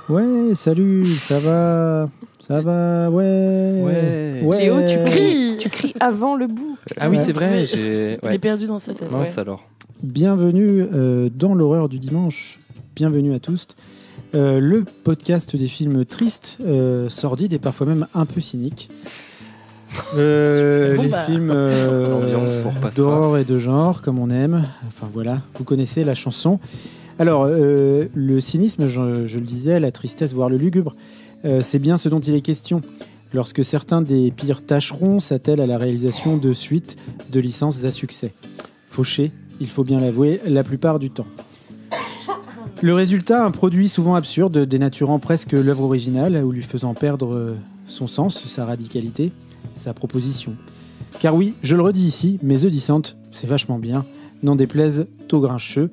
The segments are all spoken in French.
Ouais, salut, ça va, ouais. Léo, tu cries avant le bout. Ah oui, c'est vrai, Il est perdu dans sa tête. Mince alors. Bienvenue dans l'horreur du dimanche. Bienvenue à tous. Le podcast des films tristes, sordides et parfois même un peu cyniques. Films d'horreur et de genre, comme on aime. Enfin voilà, vous connaissez la chanson. Alors, le cynisme, je le disais, la tristesse, voire le lugubre, c'est bien ce dont il est question lorsque certains des pires tâcherons s'attellent à la réalisation de suites de licences à succès. Fauché, il faut bien l'avouer, la plupart du temps. Le résultat, un produit souvent absurde, dénaturant presque l'œuvre originale ou lui faisant perdre son sens, sa radicalité, sa proposition. Car oui, je le redis ici, mais The Descent, c'est vachement bien, n'en déplaise aux grincheux.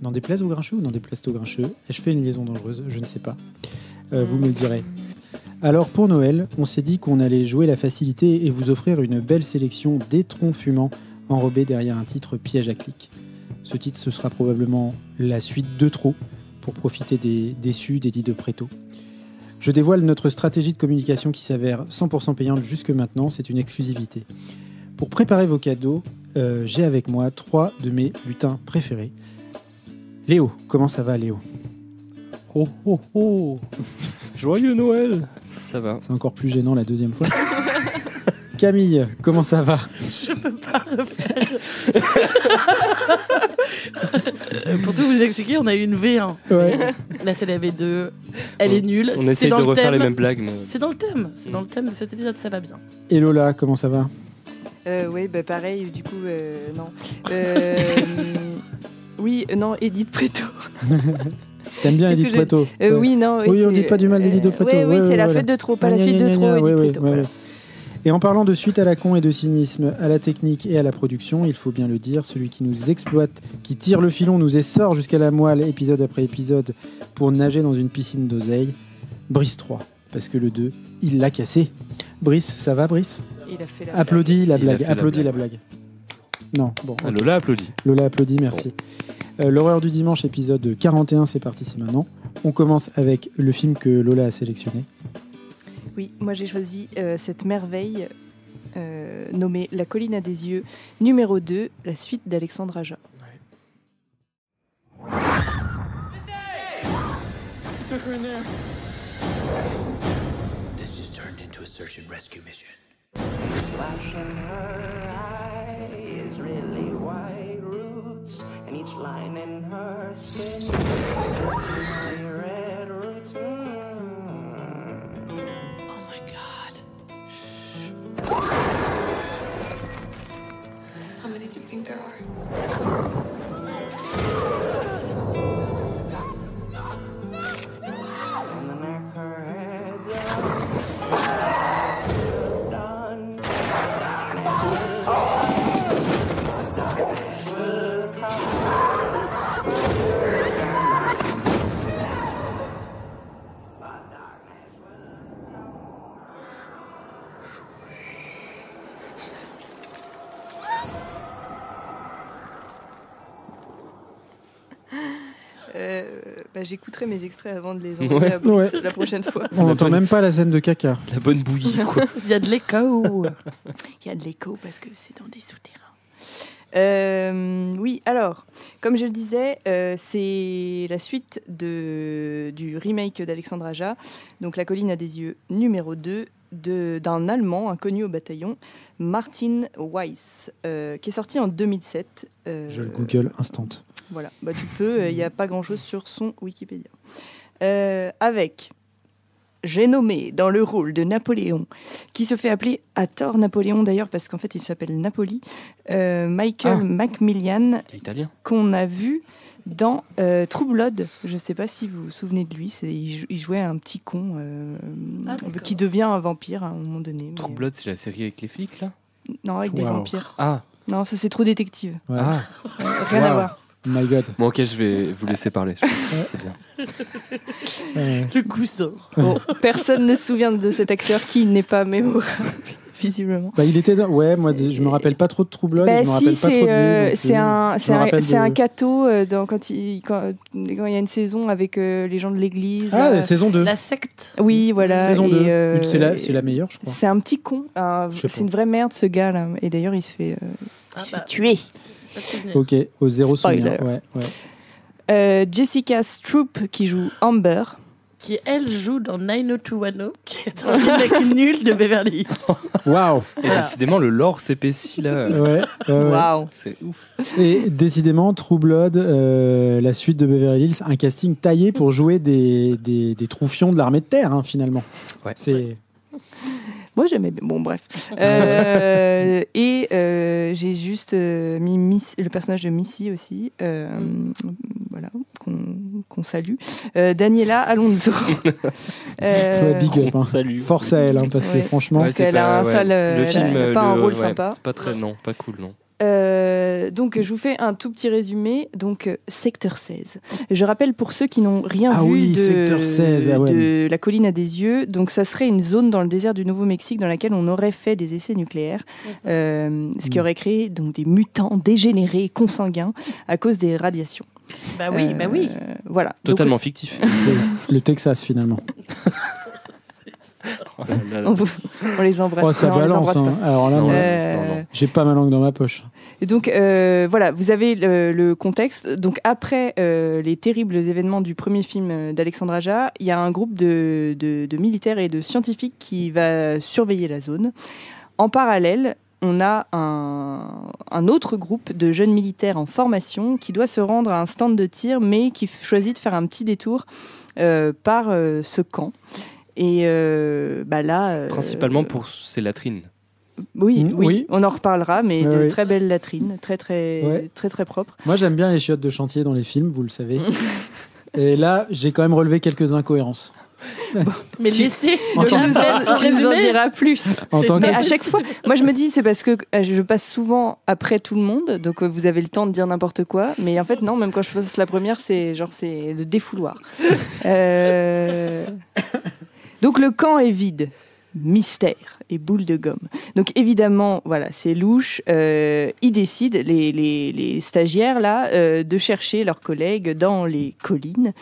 N'en déplaise aux grincheux ou n'en déplaise aux grincheux ? Ai-je fait une liaison dangereuse ? Je ne sais pas. Vous me le direz. Alors pour Noël, on s'est dit qu'on allait jouer la facilité et vous offrir une belle sélection d'étrons fumants enrobés derrière un titre piège à clic. Ce titre, ce sera probablement la suite de trop pour profiter des déçus d'Eddie de Pretto. Je dévoile notre stratégie de communication qui s'avère 100% payante jusque maintenant, c'est une exclusivité. Pour préparer vos cadeaux, j'ai avec moi 3 de mes lutins préférés. Léo, comment ça va Léo ? Oh oh oh. Joyeux Noël. Ça va. C'est encore plus gênant la deuxième fois. Camille, comment ça va ? Je peux pas refaire. Pour tout vous expliquer, on a eu une V1. Ouais. Là, c'est la V2. Elle est nulle. On essaye de refaire les mêmes blagues. Mais... C'est dans le thème. C'est dans le thème de cet épisode, ça va bien. Et Lola, comment ça va ? Oui, bah pareil, du coup, non. Oui, non, Edith Pretto. T'aimes bien Edith Pretto ? Oui, non. Oui, on dit pas du mal d'Edith Pretto. Oui, c'est la fête de trop, pas la suite de trop, Edith Pretto. Ouais. Et en parlant de suite à la con et de cynisme, à la technique et à la production, il faut bien le dire, celui qui nous exploite, qui tire le filon, nous essore jusqu'à la moelle, épisode après épisode, pour nager dans une piscine d'oseille, Brice 3. Parce que le 2, il l'a cassé. Brice, ça va Brice ? Il a fait la Applaudis la blague, applaudis la blague. Non, bon. Ah, Lola applaudit. Lola applaudit, merci. L'horreur du dimanche, épisode 41, c'est parti, c'est maintenant. On commence avec le film que Lola a sélectionné. Oui, moi j'ai choisi cette merveille nommée La colline à des yeux, numéro 2, la suite d'Alexandre Aja. This just turned into a search and rescue mission. Flashing her eyes, really white roots, and each line in her skin, my red roots. Oh my god. How many do you think there are? And the neck, her head's done. Darkness will J'écouterai mes extraits avant de les envoyer à Brice la prochaine fois. On n'entend même pas la scène de caca. La bonne bouillie, quoi. Il y a de l'écho. Il y a de l'écho parce que c'est dans des souterrains. Oui, alors, comme je le disais, c'est la suite du remake d'Alexandre Aja, donc La colline à des yeux numéro 2, d'un Allemand inconnu au bataillon, Martin Weiss, qui est sorti en 2007. Je le Google instant. Voilà, bah, tu peux, il n'y a pas grand-chose sur son Wikipédia. Avec... J'ai nommé dans le rôle de Napoléon, qui se fait appeler à tort Napoléon d'ailleurs, parce qu'en fait il s'appelle Napoli, Michael Macmillan, qu'on a vu dans True Blood. Je ne sais pas si vous vous souvenez de lui, il jouait un petit con qui devient un vampire à un moment donné. True Blood, c'est la série avec les flics là ? Non, avec des vampires. Ah. Non, ça c'est trop détective. Ouais. Rien à voir. My God. Bon, ok, je vais vous laisser parler. Je pense que c'est bien. Le cousin. Bon, personne ne se souvient de cet acteur qui n'est pas mémorable, visiblement. Bah, il était ouais, moi je me rappelle pas trop de True Blood, Bah, je me si, rappelle pas trop de lui. Donc, c'est un de... cateau quand il y a une saison avec les gens de l'église. Ah, là. saison 2. La secte. Oui, voilà. Saison 2. Et, C'est la meilleure, je crois. c'est un petit con. Je sais C'est pas. une vraie merde, ce gars-là. Et d'ailleurs, il se fait tuer. Pas de souvenir. Ok, au zéro Spoiler. souvenir. Ouais. Jessica Stroop qui joue Amber. Qui, elle, joue dans 90210, qui est un remake nul de Beverly Hills. Waouh. Et décidément, le lore s'épaissit là. Ouais. Waouh. C'est ouf. Et décidément, True Blood, la suite de Beverly Hills, un casting taillé pour jouer des troufions de l'armée de terre, hein, finalement. Ouais. C'est... Moi, j'aimais bien. Bon, bref. J'ai juste mis le personnage de Missy aussi. Voilà, qu'on salue. Daniela Alonso. Big up. Hein. Salut. Force à elle, hein, parce que Ouais. franchement... Ouais, Donc, c'est elle a un sale, le elle a film, pas un rôle ouais, sympa. Pas très, non, pas cool, non. Donc, je vous fais un tout petit résumé. Donc, Secteur 16. Je rappelle pour ceux qui n'ont rien vu oui, Secteur 16, de La colline à des yeux. Donc, ça serait une zone dans le désert du Nouveau-Mexique dans laquelle on aurait fait des essais nucléaires, ce qui aurait créé donc des mutants dégénérés consanguins à cause des radiations. Bah oui, bah oui. Voilà. Totalement fictif. C'est le Texas, finalement. Oh là là là. Donc, on les embrasse. Oh, ça Non, on les balance. embrasse Hein. pas. Alors là, Non, moi, non. j'ai pas ma langue dans ma poche. Et donc, voilà, vous avez le contexte. Donc, après les terribles événements du premier film d'Alexandre Aja, il y a un groupe de militaires et de scientifiques qui va surveiller la zone. En parallèle, on a un autre groupe de jeunes militaires en formation qui doit se rendre à un stand de tir, mais qui choisit de faire un petit détour par ce camp. Et là... Principalement pour ses latrines. Oui, Oui. oui, on en reparlera, mais de Oui. très belles latrines, très propres. Moi, j'aime bien les chiottes de chantier dans les films, vous le savez. Et là, j'ai quand même relevé quelques incohérences. Mais laissez En de tant la que- peine Tu nous en résumer. diras plus. En tant Mais que... à chaque fois, moi je me dis, c'est parce que je passe souvent après tout le monde, donc vous avez le temps de dire n'importe quoi. Mais en fait, non, même quand je passe la première, c'est le défouloir. Donc le camp est vide. Mystère et boule de gomme. Donc évidemment, voilà, c'est louche. Ils décident, les stagiaires là, de chercher leurs collègues dans les collines.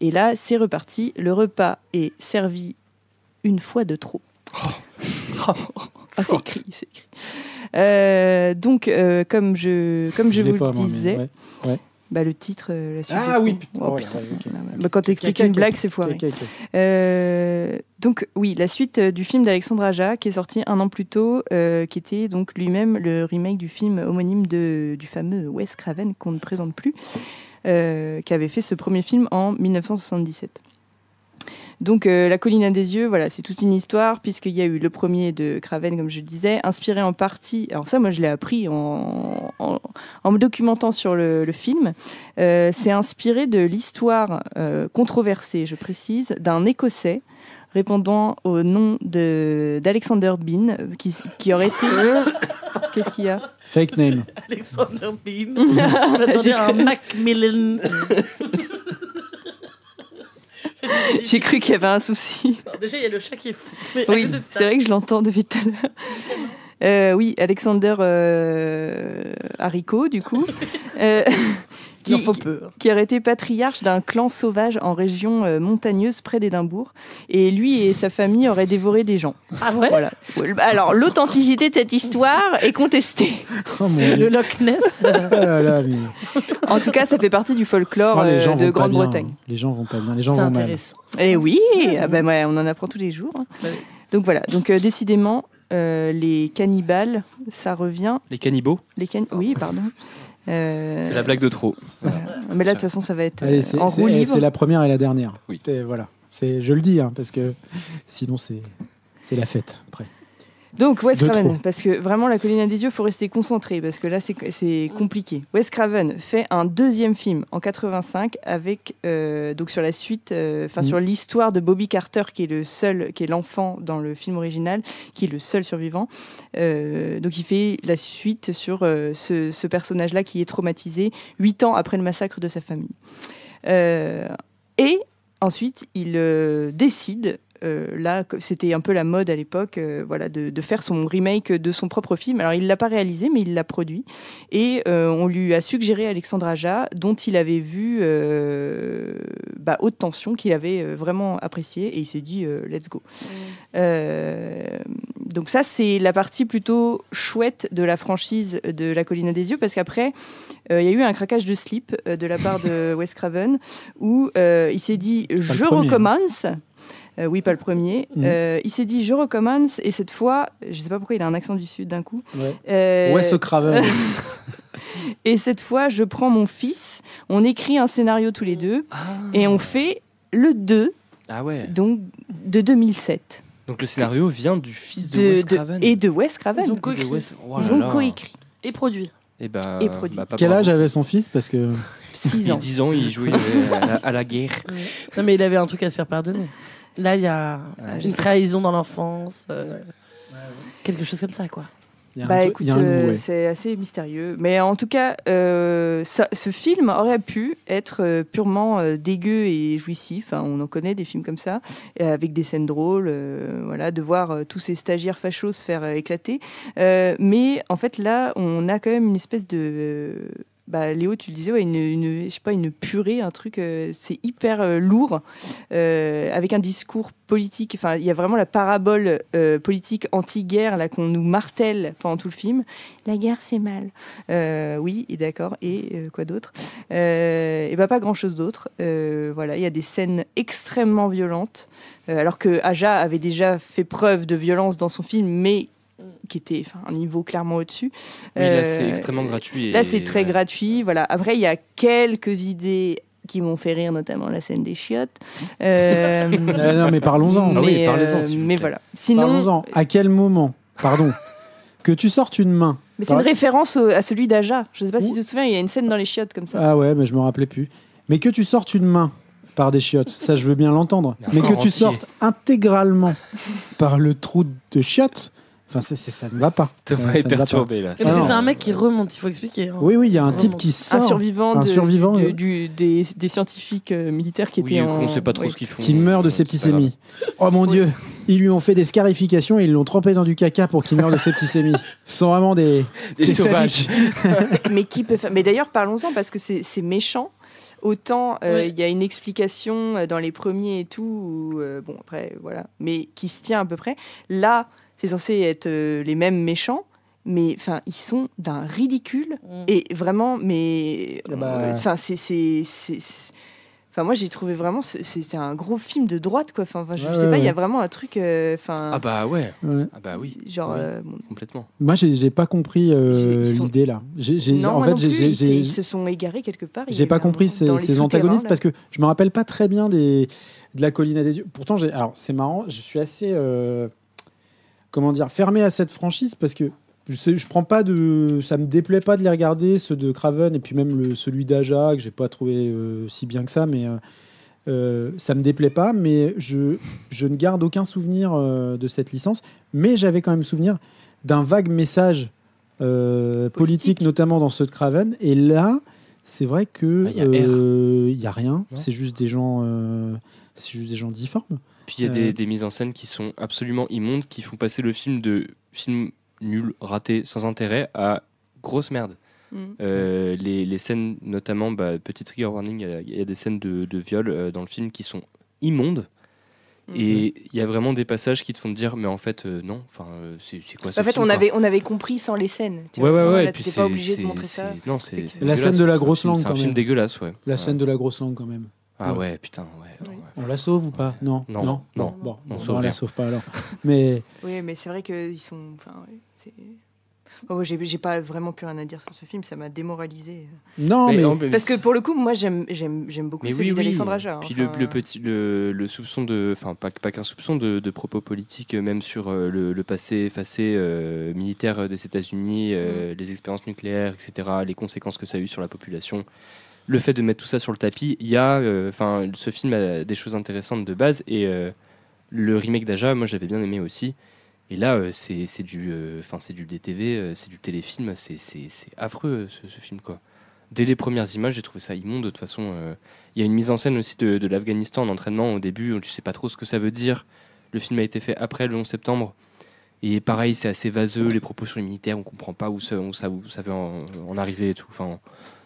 Et là, c'est reparti. Le repas est servi une fois de trop. Ah, c'est écrit, c'est écrit. Donc, comme je l'ai vous pas, le moi, mais disais, ouais. bah, le titre, la suite. Ah de oui, tout. putain. Oh, Oh, putain. ouais, ok. Bah, quand tu expliques une blague, c'est foiré. Donc oui, la suite du film d'Alexandre Aja qui est sorti un an plus tôt, qui était donc lui-même le remake du film homonyme du fameux Wes Craven qu'on ne présente plus, qui avait fait ce premier film en 1977. Donc La colline à des yeux, voilà, c'est toute une histoire puisqu'il y a eu le premier de Craven, comme je le disais, inspiré en partie. Alors ça, moi, je l'ai appris en me documentant sur le film. C'est inspiré de l'histoire controversée, je précise, d'un Écossais répondant au nom d'Alexander Bean, qui aurait été... Qu'est-ce qu'il y a? Fake name. Alexander Bean. Je m'attendais à un Macmillan. J'ai cru qu'il y avait un souci. Alors, déjà, il y a le chat qui est fou. Mais à Oui, côté de ça, c'est vrai que je l'entends depuis tout à l'heure. Oui, Alexander Haricot, du coup. il en faut peu. Qui aurait été patriarche d'un clan sauvage en région montagneuse près d'Édimbourg. Et lui et sa famille auraient dévoré des gens. Ah ouais? Voilà. Alors, l'authenticité de cette histoire est contestée. Oh, mon C'est Dieu. le Loch Ness. Ah là là, mais... En tout cas, ça fait partie du folklore Oh, les gens de vont pas bien. Grande-Bretagne. Les gens vont pas bien. Les gens C'est vont mal. intéressant. Et oui, ah ben ouais, on en apprend tous les jours. Bah oui. Donc voilà, donc décidément, les cannibales, ça revient. Les cannibaux, Oui, pardon. c'est la blague de trop. Voilà. Mais là, de toute façon, ça va être Allez, en roue libre. c'est la première et la dernière. Oui. Voilà. Je le dis, hein, parce que sinon, c'est la fête. Après. Donc Wes De Craven, trop. parce que vraiment la colline des dieux, faut rester concentré parce que là c'est compliqué. Wes Craven fait un deuxième film en 85 avec donc sur la suite, sur l'histoire de Bobby Carter qui est l'enfant dans le film original, qui est le seul survivant. Donc il fait la suite sur ce personnage-là qui est traumatisé 8 ans après le massacre de sa famille. Et ensuite il décide. Là, c'était un peu la mode à l'époque, de faire son remake de son propre film. Alors, il l'a pas réalisé, mais il l'a produit. Et on lui a suggéré Alexandre Aja, dont il avait vu Haute Tension, qu'il avait vraiment apprécié, et il s'est dit let's go. Donc ça, c'est la partie plutôt chouette de la franchise de La Colline des Yeux, parce qu'après, il y a eu un craquage de slip de la part de Wes Craven, où il s'est dit je recommence. Oui, pas le premier. Il s'est dit, je recommence, et cette fois, je sais pas pourquoi il a un accent du Sud d'un coup. Wes Craven. Et cette fois, je prends mon fils, on écrit un scénario tous les deux, et on fait le 2, donc de 2007. Donc le scénario vient du fils de Wes Craven. Et de Wes Craven. Ils ont coécrit. Ils ont coécrit. Et produit. Et produit. Quel âge avait son fils? Parce que 6 ans. 10 ans, il jouait à la guerre. Non, mais il avait un truc à se faire pardonner. Là, il y a une trahison dans l'enfance. Quelque chose comme ça, quoi. Écoute, c'est assez mystérieux. Mais en tout cas, ce film aurait pu être purement dégueu et jouissif. Hein, on en connaît des films comme ça, avec des scènes drôles, de voir tous ces stagiaires fachos se faire éclater. Mais en fait, là, on a quand même une espèce de... Léo, tu le disais, une purée, un truc, c'est hyper lourd, avec un discours politique. Enfin, il y a vraiment la parabole politique anti-guerre là qu'on nous martèle pendant tout le film. La guerre, c'est mal. Oui, et d'accord. Et quoi d'autre? Pas grand-chose d'autre. Il y a des scènes extrêmement violentes, alors que Aja avait déjà fait preuve de violence dans son film, mais qui était un niveau clairement au-dessus. Oui, là, c'est extrêmement gratuit. Là, c'est très gratuit. Voilà. Après, il y a quelques idées qui m'ont fait rire, notamment la scène des chiottes. non, mais parlons-en. Parlez-en. Mais voilà. Sinon, parlons-en. À quel moment, que tu sortes une main? Mais c'est une référence à celui d'Aja. Je ne sais pas si tu te souviens, il y a une scène dans les chiottes comme ça. Ah ouais, mais je me rappelais plus. Mais que tu sortes une main par des chiottes, ça je veux bien l'entendre. Mais que tu sortes intégralement par le trou de chiottes, ça ne va pas. Thomas est perturbé là. C'est un mec qui remonte, il faut expliquer. Hein. Oui, il y a un type qui sort. Un survivant des scientifiques militaires qui étaient on ne sait pas trop ce qu'ils font. Qui meurt de septicémie. Oh mon Dieu, ils lui ont fait des scarifications et ils l'ont trempé dans du caca pour qu'il meure de septicémie. Ce sont vraiment des sauvages. Mais qui peut faire... Mais d'ailleurs, parlons-en parce que c'est méchant. Autant il y a une explication dans les premiers et tout, mais qui se tient à peu près. Là, c'est censé être les mêmes méchants, mais ils sont d'un ridicule et vraiment, mais moi j'ai trouvé vraiment c'est un gros film de droite quoi. Je sais pas, il y a vraiment un truc. Ah bah ouais. Ah bah oui. Genre complètement. Moi j'ai pas compris l'idée là. Ils se sont égarés quelque part. J'ai pas compris ces antagonistes parce que je me rappelle pas très bien de la Colline des Dieux. Pourtant alors c'est marrant, je suis assez fermé à cette franchise parce que je prends pas ça me déplaît pas de les regarder, ceux de Craven et puis même celui d'Aja que j'ai pas trouvé si bien que ça, mais ça me déplaît pas, mais je ne garde aucun souvenir de cette licence, mais j'avais quand même souvenir d'un vague message politique, notamment dans ceux de Craven, et là c'est vrai que il y a rien, c'est juste des gens difformes. Puis il y a des mises en scène qui sont absolument immondes, qui font passer le film de film nul, raté, sans intérêt, à grosse merde. Les scènes, notamment, petit trigger warning, il y a des scènes de viol dans le film qui sont immondes. Et il y a vraiment des passages qui te font te dire, mais en fait, non, c'est quoi ce film, on avait compris sans les scènes. Ouais, et puis t'es pas obligé de montrer ça. Non, c'est la scène de la grosse langue, quand même. C'est un film dégueulasse, ouais. La scène de la grosse langue, quand même. Ah ouais, putain, ouais. On la sauve ou pas? Non. Bon, on la sauve pas alors. Mais oui, mais c'est vrai qu'ils sont. J'ai pas vraiment plus rien à dire sur ce film, ça m'a démoralisé. Non, mais parce que pour le coup, moi j'aime beaucoup celui d'Alexandre Aja. Puis le soupçon pas qu'un soupçon de propos politiques, même sur le passé effacé militaire des États-Unis, les expériences nucléaires, etc., les conséquences que ça a eu sur la population. Le fait de mettre tout ça sur le tapis, il y a, ce film a des choses intéressantes de base, et le remake d'Aja, moi j'avais bien aimé aussi. Et là, c'est du DTV, c'est du téléfilm, c'est affreux ce film, quoi. Dès les premières images, j'ai trouvé ça immonde. De toute façon, il y a une mise en scène aussi de l'Afghanistan en entraînement au début, où tu sais pas trop ce que ça veut dire. Le film a été fait après le 11 septembre. Et pareil, c'est assez vaseux, les propos sur les militaires, on comprend pas où ça veut en arriver et tout. Enfin,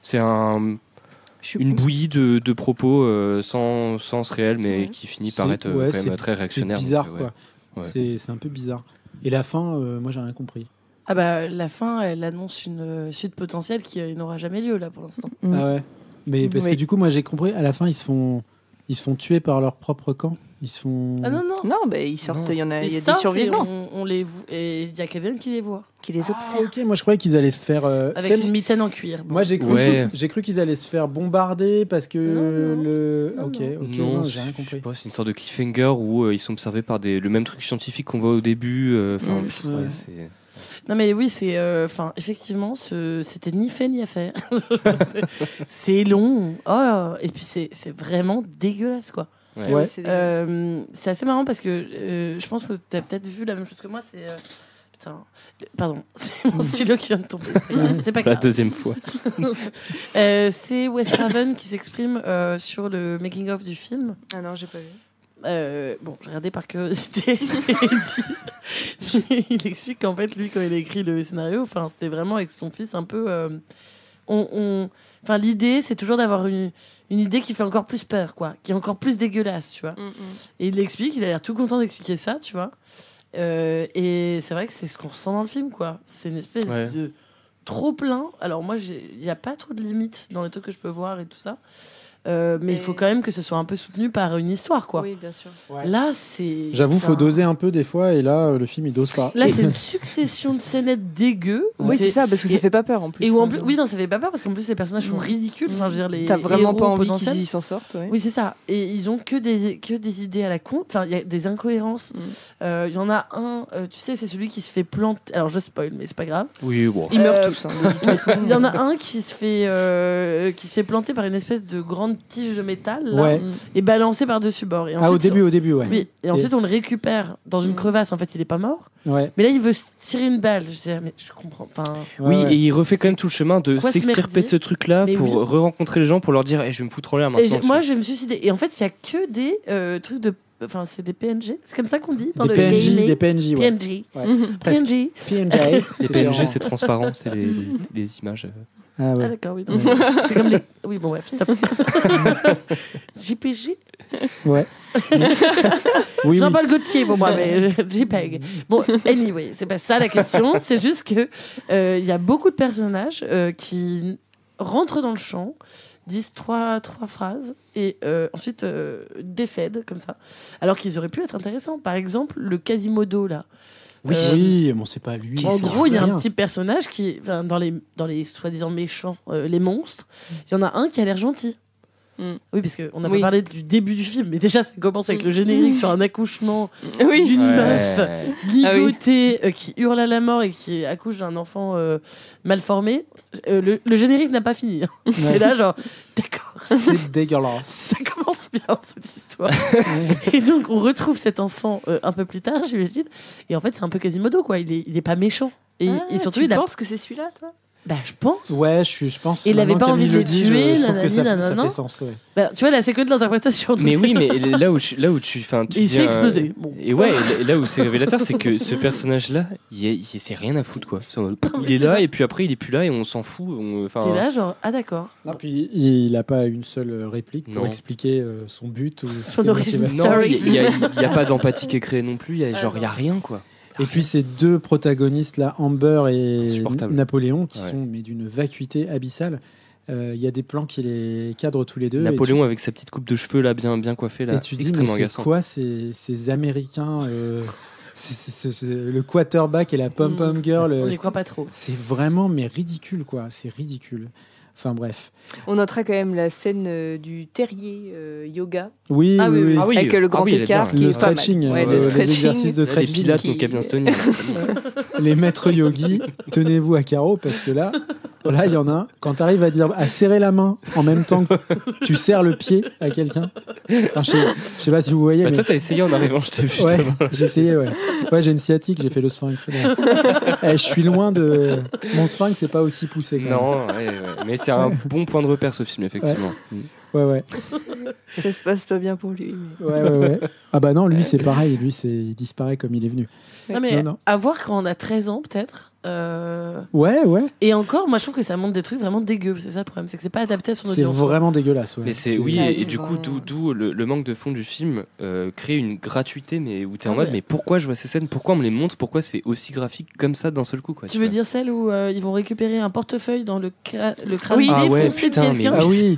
c'est une bouillie de propos sans sens réel, mais qui finit par être quand même très réactionnaire. C'est bizarre, donc, quoi. Ouais. C'est un peu bizarre. Et la fin, moi, j'ai rien compris. Ah bah, la fin, elle annonce une suite potentielle qui n'aura jamais lieu, là, pour l'instant. Ah ouais. Mais parce que du coup, moi, j'ai compris, à la fin, ils se font tuer par leur propre camp. Ils se font... Ah non. Non, ils sortent, il y a des survivants. Et il y a quelqu'un qui les voit, qui les observe. Ok, moi je croyais qu'ils allaient se faire... avec une mitaine en cuir. Bon. Moi j'ai cru qu'ils allaient se faire bombarder parce que non, j'ai rien compris. Je sais pas, c'est une sorte de cliffhanger où ils sont observés par le même truc scientifique qu'on voit au début. Non mais oui, c'est effectivement c'était ni fait ni à faire. C'est long. Oh, et puis c'est vraiment dégueulasse, quoi. Ouais. C'est assez marrant parce que je pense que tu as peut-être vu la même chose que moi. C'est pardon, c'est mon stylo qui vient de tomber. C'est pas grave. La deuxième fois. C'est Wes Craven qui s'exprime sur le making of du film. Ah non, j'ai pas vu. Bon, j'ai regardé par curiosité. Il explique qu'en fait, lui, quand il a écrit le scénario, c'était vraiment avec son fils un peu. L'idée, c'est toujours d'avoir une idée qui fait encore plus peur, quoi, qui est encore plus dégueulasse, tu vois. Et il l'explique, il a l'air tout content d'expliquer ça, tu vois. Et c'est vrai que c'est ce qu'on ressent dans le film, quoi. C'est une espèce de trop plein. Alors moi, il n'y a pas trop de limites dans les trucs que je peux voir et tout ça. Mais il faut quand même que ce soit un peu soutenu par une histoire, quoi. Oui, bien sûr. Ouais. Là, c'est... J'avoue, faut doser un peu des fois, et là, le film, il dose pas. Là, c'est une succession de scénettes dégueu. Oui, c'est ça, parce que ça fait pas peur, en plus. Et où en plus, oui, non, ça fait pas peur, parce qu'en plus, les personnages sont ridicules. Enfin, je veux dire, t'as vraiment pas envie potentiels, qu'ils s'en sortent, ouais. Oui, c'est ça. Et ils ont que des idées à la con. Enfin, il y a des incohérences. Il y en a un, tu sais, c'est celui qui se fait planter. Alors, je spoil, mais c'est pas grave. Oui, bon. Ils meurent tous, hein, de toute façon. Il y en a un qui se fait planter par une espèce de grande tige de métal. Là, et balancé par-dessus bord. Et ensuite, au début, ouais. Oui, et ensuite on le récupère dans une crevasse. En fait, il est pas mort. Ouais. Mais là, il veut se tirer une balle. Je dis, mais je comprends. Et il refait quand même tout le chemin de s'extirper de ce truc-là pour re-rencontrer les gens, pour leur dire je vais me foutre en l'air maintenant. Moi, je vais me suicider. Et en fait, il y a que des trucs de. Enfin, c'est des PNG. C'est comme ça qu'on dit dans des le PNJ, gaming. des PNJ, ouais. PNJ. Ouais. Presque. PNJ. Les PNG, c'est transparent, c'est les images. Ah ouais. Ah d'accord, oui. C'est comme les... Oui, bon, bref, stop. JPG. Ouais. Oui, Jean-Paul Gaultier, bon, moi, mais JPEG. Bon, anyway, c'est pas ça la question. C'est juste que il y a beaucoup de personnages qui rentrent dans le champ, disent trois phrases et ensuite décèdent comme ça, alors qu'ils auraient pu être intéressants. Par exemple, le Quasimodo, là. Oui, bon, c'est pas lui. En gros, il y a un petit personnage qui, dans les soi-disant méchants, les monstres, il y en a un qui a l'air gentil. Oui, parce qu'on n'a pas parlé du début du film, mais déjà ça commence avec le générique sur un accouchement d'une meuf ligotée qui hurle à la mort et qui accouche d'un enfant mal formé. Le générique n'a pas fini. C'est là genre, d'accord. C'est dégueulasse. Ça commence bien cette histoire. Et donc on retrouve cet enfant un peu plus tard, j'imagine. Et en fait c'est un peu Quasimodo, quoi. Il est pas méchant. Et surtout, tu penses que c'est celui-là, toi? Bah, je pense. Ouais, je pense. Il avait pas envie de les tuer, je trouve que ça fait sens, ouais. Bah, tu vois, là, c'est que de l'interprétation. Mais oui, mais là où tu il s'est explosé. Bon. Et ouais, et là où c'est révélateur, c'est que ce personnage-là, c'est rien à foutre, quoi. Il est là, et puis après, il est plus là, et on s'en fout. T'es là, genre, ah d'accord. Non, puis il a pas une seule réplique pour expliquer son but ou son origine story. Non, il y a pas d'empathie qui est créée non plus. Il y a rien, quoi. Et puis ces deux protagonistes là, Amber et Napoléon, qui sont mais d'une vacuité abyssale. Il y a des plans qui les cadrent tous les deux. Napoléon avec sa petite coupe de cheveux là, bien coiffée là. Et tu dis mais c'est quoi ces Américains c'est le quarterback et la pom-pom girl. On n'y croit pas trop. C'est vraiment mais ridicule quoi. C'est ridicule. Enfin bref. On notera quand même la scène du terrier yoga. Oui, Ah oui, oui, oui. oui. Ah oui. Avec le grand Ah oui, elle est écart bien. qui Le est pas mal. stretching, Ouais, les stretching. exercices de Les stretching. pilates, qui- mon Camille Stonier. Les maîtres yogis, tenez-vous à carreau parce que là, il y en a un. Quand tu arrives à serrer la main en même temps que tu serres le pied à quelqu'un. Enfin, je sais pas si vous voyez. Bah, mais... toi, t'as essayé en arrivant, je t'ai vu. Ouais, justement. j'ai essayé, ouais. Ouais, j'ai une sciatique, j'ai fait le sphinx. C'est bon. Je suis loin de. Mon sphinx, c'est pas aussi poussé. Quand même. Non, ouais. Mais c'est un bon point de repère ce film, effectivement. Ouais. Ça se passe pas bien pour lui. Ouais. Ah bah non, lui, c'est pareil. Lui, il disparaît comme il est venu. Non, mais Non. à voir quand on a 13 ans, peut-être. Ouais. Et encore, moi, je trouve que ça montre des trucs vraiment dégueux. C'est ça le problème, c'est que c'est pas adapté à son C'est audience. vraiment dégueulasse. Ouais. Mais c'est Ouais, et c'est du coup vraiment- d'où le manque de fond du film crée une gratuité mais où t'es en Ah mode ouais. mais pourquoi je vois ces scènes, pourquoi on me les montre, pourquoi c'est aussi graphique comme ça d'un seul coup quoi. Tu veux dire celle où ils vont récupérer un portefeuille dans le crâne Oui. Ah ouais, défoncé de putain, quelqu'un Ah oui.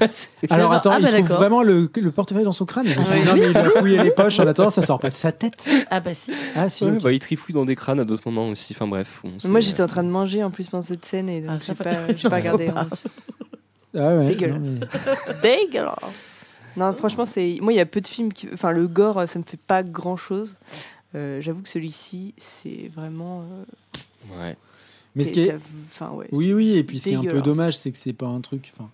Alors genre, attends, ah il bah trouve d'accord. vraiment le portefeuille dans son crâne. Il me dit, Ah non oui. mais il va fouiller les poches. En attendant, ça sort pas de sa tête. Ah bah si. Ah si. Ouais, ok. bah, il trifouille dans des crânes à d'autres moments aussi. Enfin bref. Moi, j'étais en train de manger en plus pendant cette scène et donc Ah, ça j'ai fait- pas Non, regardé. faut pas. en entier. Ah ouais. Dégueulasse. non, mais- Dégueulasse. Non, franchement, moi, il y a peu de films enfin, le gore, ça me fait pas grand chose. J'avoue que celui-ci, c'est vraiment. Mais ce qui est, Enfin, ouais. oui, et puis ce qui est un peu dégueulasse. dommage, c'est que c'est pas un truc. Enfin,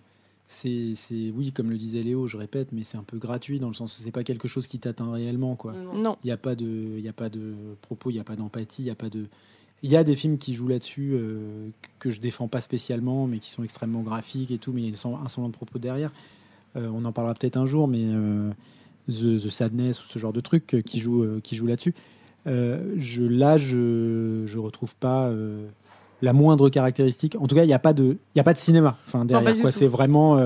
oui, comme le disait Léo, je répète, mais c'est un peu gratuit dans le sens où c'est pas quelque chose qui t'atteint réellement, quoi. Non. Il y a pas de propos, il y a pas d'empathie, il y a pas de. Il y a des films qui jouent là-dessus que je défends pas spécialement, mais qui sont extrêmement graphiques et tout, mais il y a un semblant de propos derrière. On en parlera peut-être un jour, mais The Sadness ou ce genre de truc qui joue là-dessus. Je retrouve pas la moindre caractéristique. En tout cas, il n'y a pas de cinéma. Enfin, pas derrière du quoi, tout. c'est vraiment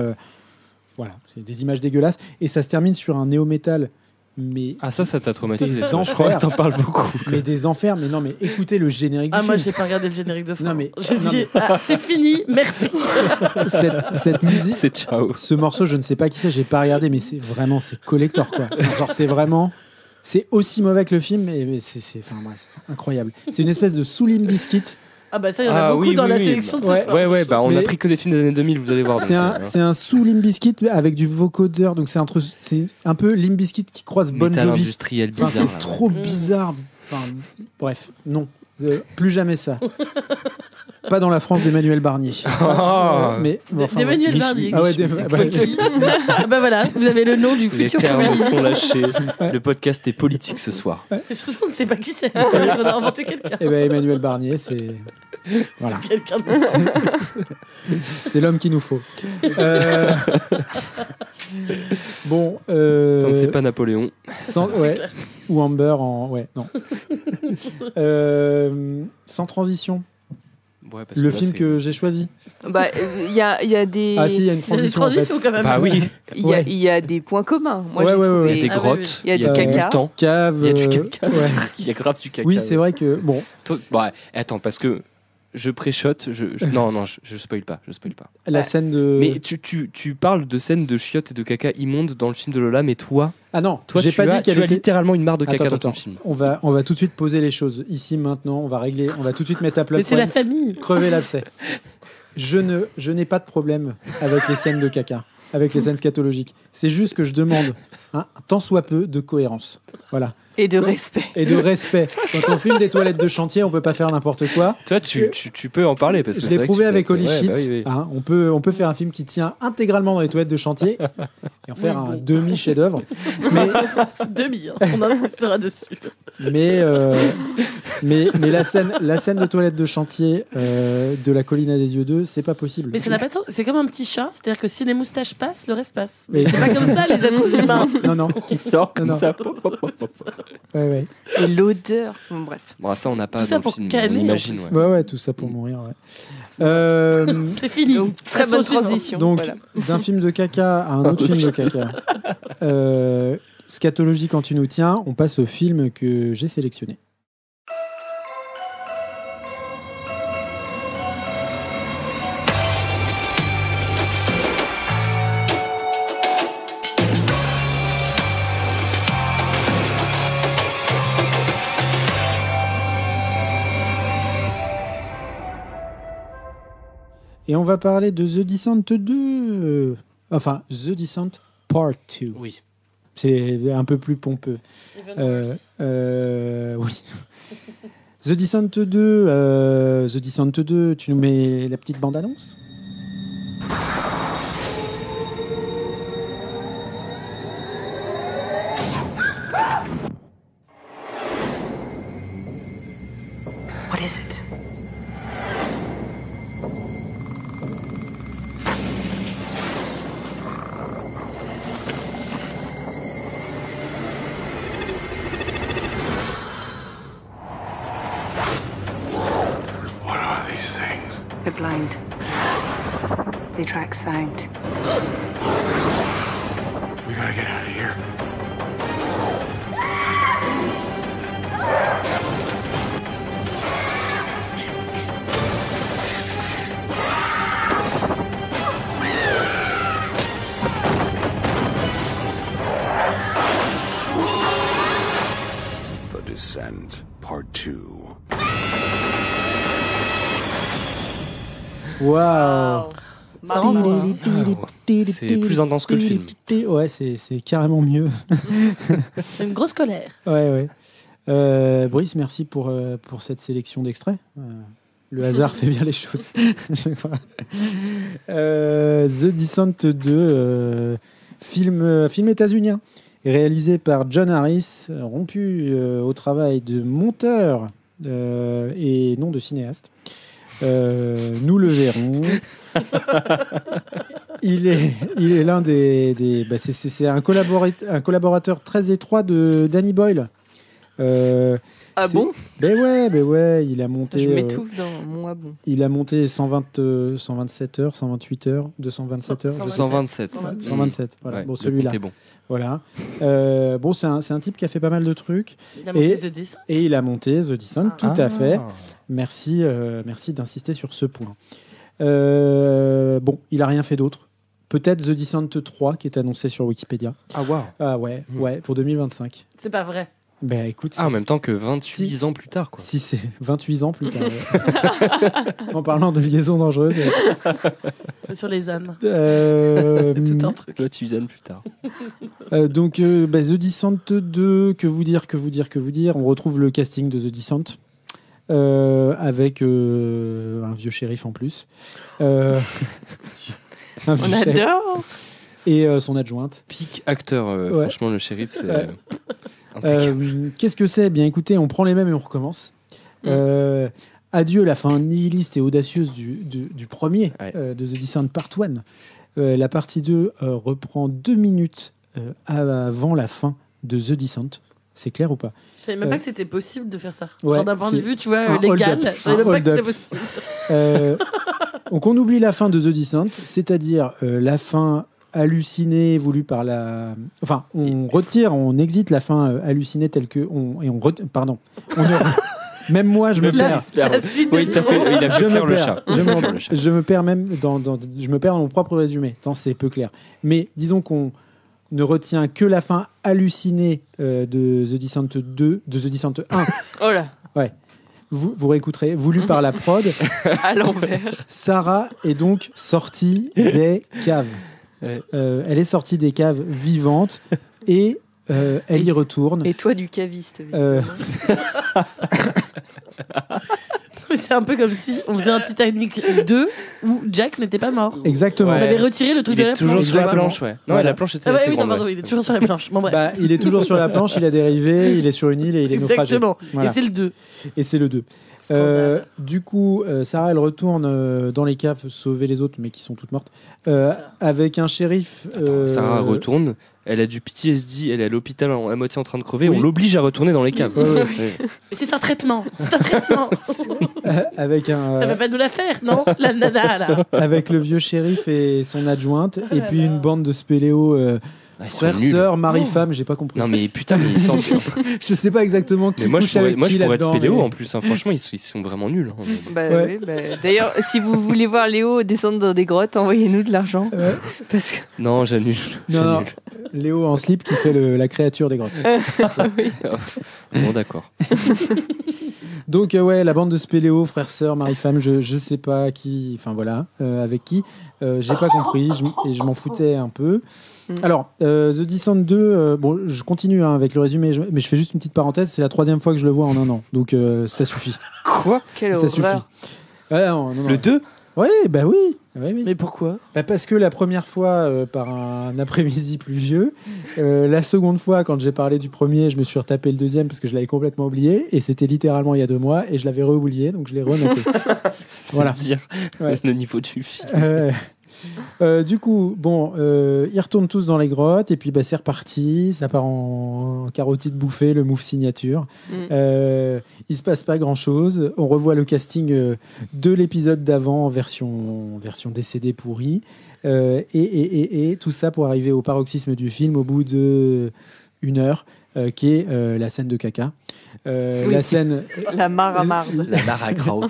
voilà, c'est des images dégueulasses et ça se termine sur un néo-métal. Mais Ah ça t'a traumatisé. Des ça. Je enfers. crois que t'en parles beaucoup. mais des enfers. Mais non, mais écoutez le générique du Ah, moi, film. j'ai pas regardé le générique de fin. Non, mais- J'ai non, dit, mais- ah, c'est fini, merci. cette musique. C'est ciao. Ce morceau, je ne sais pas qui c'est, j'ai pas regardé, mais c'est collector quoi. Enfin, genre c'est vraiment, c'est aussi mauvais que le film, mais enfin bref, c'est incroyable. C'est une espèce de Limp Bizkit. Ah, bah ça, il y en a beaucoup dans la sélection de ce Ouais. soir. Ouais, bah on Mais- a pris que des films des années 2000, vous allez voir. C'est un sous Limp Bizkit avec du vocodeur, donc c'est un peu Limp Bizkit qui croise Bon métal Jovi. industriel Enfin, bizarre. c'est trop bizarre. Enfin, bref, non, plus jamais ça. Pas dans la France d'Emmanuel Barnier. Mais bon, enfin, D'Emmanuel Mich- Barnier. Ah ouais, C'est bah, qui Ah bah voilà, vous avez le nom du Les futur termes Premier sont ministre. lâchés. Le podcast est politique ce soir. Et surtout, on ne sait pas qui c'est. On a inventé quelqu'un. Eh ben Emmanuel Barnier, c'est voilà, Quelqu'un de ça. c'est l'homme qu'il nous faut. Bon, Donc c'est pas Napoléon. ouais, ou Amber en ouais non. Sans transition, Ouais, parce le là, film c'est- que j'ai choisi. Bah, il y a des. Ah si, il y a une Il y a des transition. En fait. transitions quand même. Bah oui, Il y a des points communs. Moi, Ouais, j'ai ouais, trouvé. ouais, il y a des Ah oui, grottes, oui. Il y a du caca. du temps, Cave. il y a du caca. ouais. Il y a grave du caca. Oui, c'est vrai que bon, Toi- ouais, attends, parce que je pré-shot, non, je spoil pas, la Ouais. scène de. Mais tu parles de scènes de chiottes et de caca immondes dans le film de Lola, mais toi Ah non, tu j'ai pas dit as qu'elle était. littéralement une mare de caca Attends, dans ton attends. film. On va tout de suite poser les choses ici maintenant. On va régler. On va tout de suite mettre à plat Mais le c'est la problème. famille. Crever l'abcès. Je n'ai pas de problème avec les scènes de caca, avec les scènes scatologiques. C'est juste que je demande un tant soit peu de cohérence. Voilà. Et de respect. Et de respect. Quand on filme des toilettes de chantier, on peut pas faire n'importe quoi. Toi, tu peux en parler parce que Je c'est l'ai vrai que prouvé tu avec peux- Holy ouais, Shit. bah oui, oui. Hein, on peut faire un film qui tient intégralement dans les toilettes de chantier et en faire un demi-chef-d'œuvre. Mais, Demi, hein. On insistera dessus. mais la scène de toilettes de chantier de La Colline à des yeux 2, c'est pas possible. Mais ça n'a pas de sens. C'est comme un petit chat, c'est-à-dire que si les moustaches passent, le reste passe. Mais Mais- c'est pas comme ça, les êtres humains. Non. Qui sort comme Non, non. ça. Ouais. Et l'odeur. Bon, bref. Bon, ça, on n'a pas Tout ça dans le pour film, canner, on en imagine. plus. Ouais. Ouais, tout ça pour mourir. Ouais. C'est fini. Donc, très Passons au bonne suivant. transition. Donc, voilà. d'un film de caca à un autre film de caca. Scatologie quand tu nous tiens, on passe au film que j'ai sélectionné. Et on va parler de The Descent 2. Enfin, The Descent Part 2. Oui. C'est un peu plus pompeux. Oui. The Descent 2, tu nous mets la petite bande-annonce ? What is it? What are these things? They're blind. They track sound. We gotta get out of here. The Descent Part 2. Waouh! C'est plus intense que le film. Ouais, c'est carrément mieux. C'est une grosse colère. Ouais. Brice, merci pour cette sélection d'extraits. Le hasard fait bien les choses. The Descent 2, film états-unien, réalisé par John Harris, rompu au travail de monteur et non de cinéaste. Nous le verrons. Il est l'un des c'est un collaborateur très étroit de Danny Boyle. Bon? Ben ouais, il a monté. Je m'étouffe dans mon bon. Il a monté 127 heures, 128 heures, 227 heures. 127. 127. Voilà. Ouais, bon, celui-là. C'est bon. Voilà. Bon, c'est un type qui a fait pas mal de trucs. Il a monté The Descent. Et il a monté The Descent, tout à fait. Merci d'insister sur ce point. Bon, il a rien fait d'autre. Peut-être The Descent 3 qui est annoncé sur Wikipédia. Ah ouais, pour 2025. C'est pas vrai. Ben écoute, en même temps que 28 ans plus tard, quoi. Si c'est 28 ans plus tard. En parlant de liaison dangereuse. C'est sur les ânes. C'est tout un truc. 28 ans plus tard. Donc The Descent 2, que vous dire. On retrouve le casting de The Descent. Avec un vieux shérif en plus. On adore. Et son adjointe. Peak acteur, Ouais. franchement, le shérif, c'est... Qu'est-ce que c'est ? Bien écoutez, on prend les mêmes et on recommence. Adieu la fin nihiliste et audacieuse du premier de The Descent Part 1. La partie 2 reprend 2 minutes avant la fin de The Descent. C'est clair ou pas ? Je savais même pas que c'était possible de faire ça. Ouais, Genre d'un point de vue, tu vois, un légal. hold-up. Je savais même pas que c'était hold-up. possible. Donc on oublie la fin de The Descent, c'est-à-dire la fin hallucinée voulue par la... Enfin, on retire, on exite la fin hallucinée telle que... Même moi, je me perds. La suite Oui, de t'as fait, il a Je fait faire me le perds. chat. Je me perds même je me perds dans mon propre résumé. Tant c'est peu clair. Mais disons qu'on ne retient que la fin hallucinée de The Descent 2, de The Descent 1. Oh là, Vous réécouterez, voulu par la prod. à l'envers. Sarah est donc sortie des caves. Elle est sortie des caves vivante et elle y retourne. Et toi du caviste. C'est un peu comme si on faisait un Titanic 2 où Jack n'était pas mort. Exactement. On avait retiré le truc Il de la est toujours planche. sur la Exactement. planche, ouais. Non, Voilà. la planche était Ah ouais, assez oui, non, grande. pardon, il est toujours sur la planche. Bon, bref. Bah, il est toujours sur la planche, il a dérivé, il est sur une île et il est naufragé. Exactement. Voilà. Et c'est le 2. Et c'est le 2. Scandale. Du coup, Sarah, elle retourne dans les caves sauver les autres, mais qui sont toutes mortes, avec un shérif. Sarah retourne, elle a du PTSD, elle est à l'hôpital à moitié en train de crever, Oui. on l'oblige à retourner dans les caves. Ouais. C'est un traitement. C'est un traitement. avec un. Elle va pas nous la faire, non? La nana, là. Avec le vieux shérif et son adjointe, et puis une bande de spéléos, Ils sont frères, nuls. sœurs, mari-femme, j'ai pas compris. Non mais putain, mais ils sont... Je sais pas exactement qui Mais moi je couche avec pourrais qui être là-dedans. spéléo mais- en plus, hein. Franchement ils sont vraiment nuls. Hein. Ouais. Oui, d'ailleurs, si vous voulez voir Léo descendre dans des grottes, envoyez-nous de l'argent. Ouais. Parce que... Non, j'annule. Non, Léo en slip qui fait la créature des grottes. Oui. Bon d'accord. Donc ouais, la bande de Spéléo, frères, sœurs, mari-femme, je sais pas qui, enfin voilà, avec qui, j'ai pas compris et je m'en foutais un peu. Alors, The Descent 2, bon, je continue avec le résumé, mais je fais juste une petite parenthèse, c'est la 3e fois que je le vois en un an, donc ça suffit. Quoi ? Quelle Ça horreur. suffit. Non, Le 2 ? Oui, bah oui. Oui. Mais pourquoi ? Parce que la première fois, par un après-midi pluvieux, la seconde fois, quand j'ai parlé du premier, je me suis retapé le deuxième parce que je l'avais complètement oublié, et c'était littéralement il y a 2 mois, et je l'avais re-oublié, donc je l'ai renoté. C'est dire le niveau du film. Du coup, bon, ils retournent tous dans les grottes et puis c'est reparti, ça part en carotide bouffée, le move signature. Il se passe pas grand chose. On revoit le casting de l'épisode d'avant en version décédée pourrie, et tout ça pour arriver au paroxysme du film au bout de 1 heure, qui est la scène de caca. La scène, la mare à marde. La mare à kraut.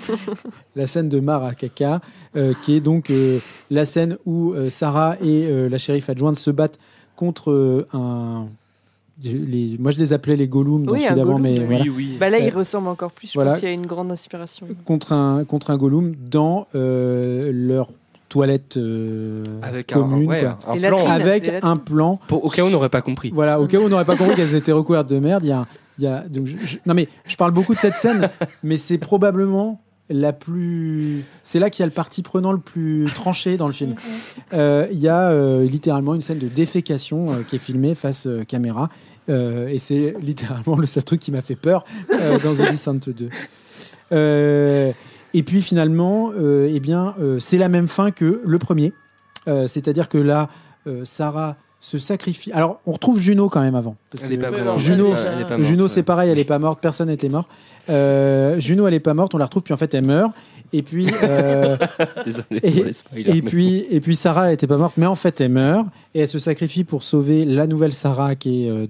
La scène de mare à caca, qui est donc la scène où Sarah et la shérif adjointe se battent contre moi je les appelais les Gollum dans celui d'avant, mais voilà. Oui. Bah là, il ressemble encore plus. Je pense qu'il y a une grande inspiration. Contre un Gollum dans leur toilette avec commune, un plan. avec un plan. Au cas où on n'aurait pas compris. Voilà, au cas où on n'aurait pas compris qu'elles étaient recouvertes de merde. Donc non mais je parle beaucoup de cette scène, mais c'est probablement c'est là qu'il y a le parti prenant le plus tranché dans le film. Il y a littéralement une scène de défécation qui est filmée face caméra, et c'est littéralement le seul truc qui m'a fait peur dans The Descent 2. Et puis finalement, c'est la même fin que le premier, c'est-à-dire que là, Sarah se sacrifie. Alors, on retrouve Juno quand même avant. Parce elle n'est pas vraiment Juno, elle est pas morte, Juno, c'est pareil, elle n'est pas morte, personne n'était mort. Juno, elle n'est pas morte, on la retrouve, puis en fait, elle meurt. Et puis, désolé et, pour les spoilers. et puis Sarah, elle n'était pas morte, mais en fait, elle meurt. Et elle se sacrifie pour sauver la nouvelle Sarah, qui est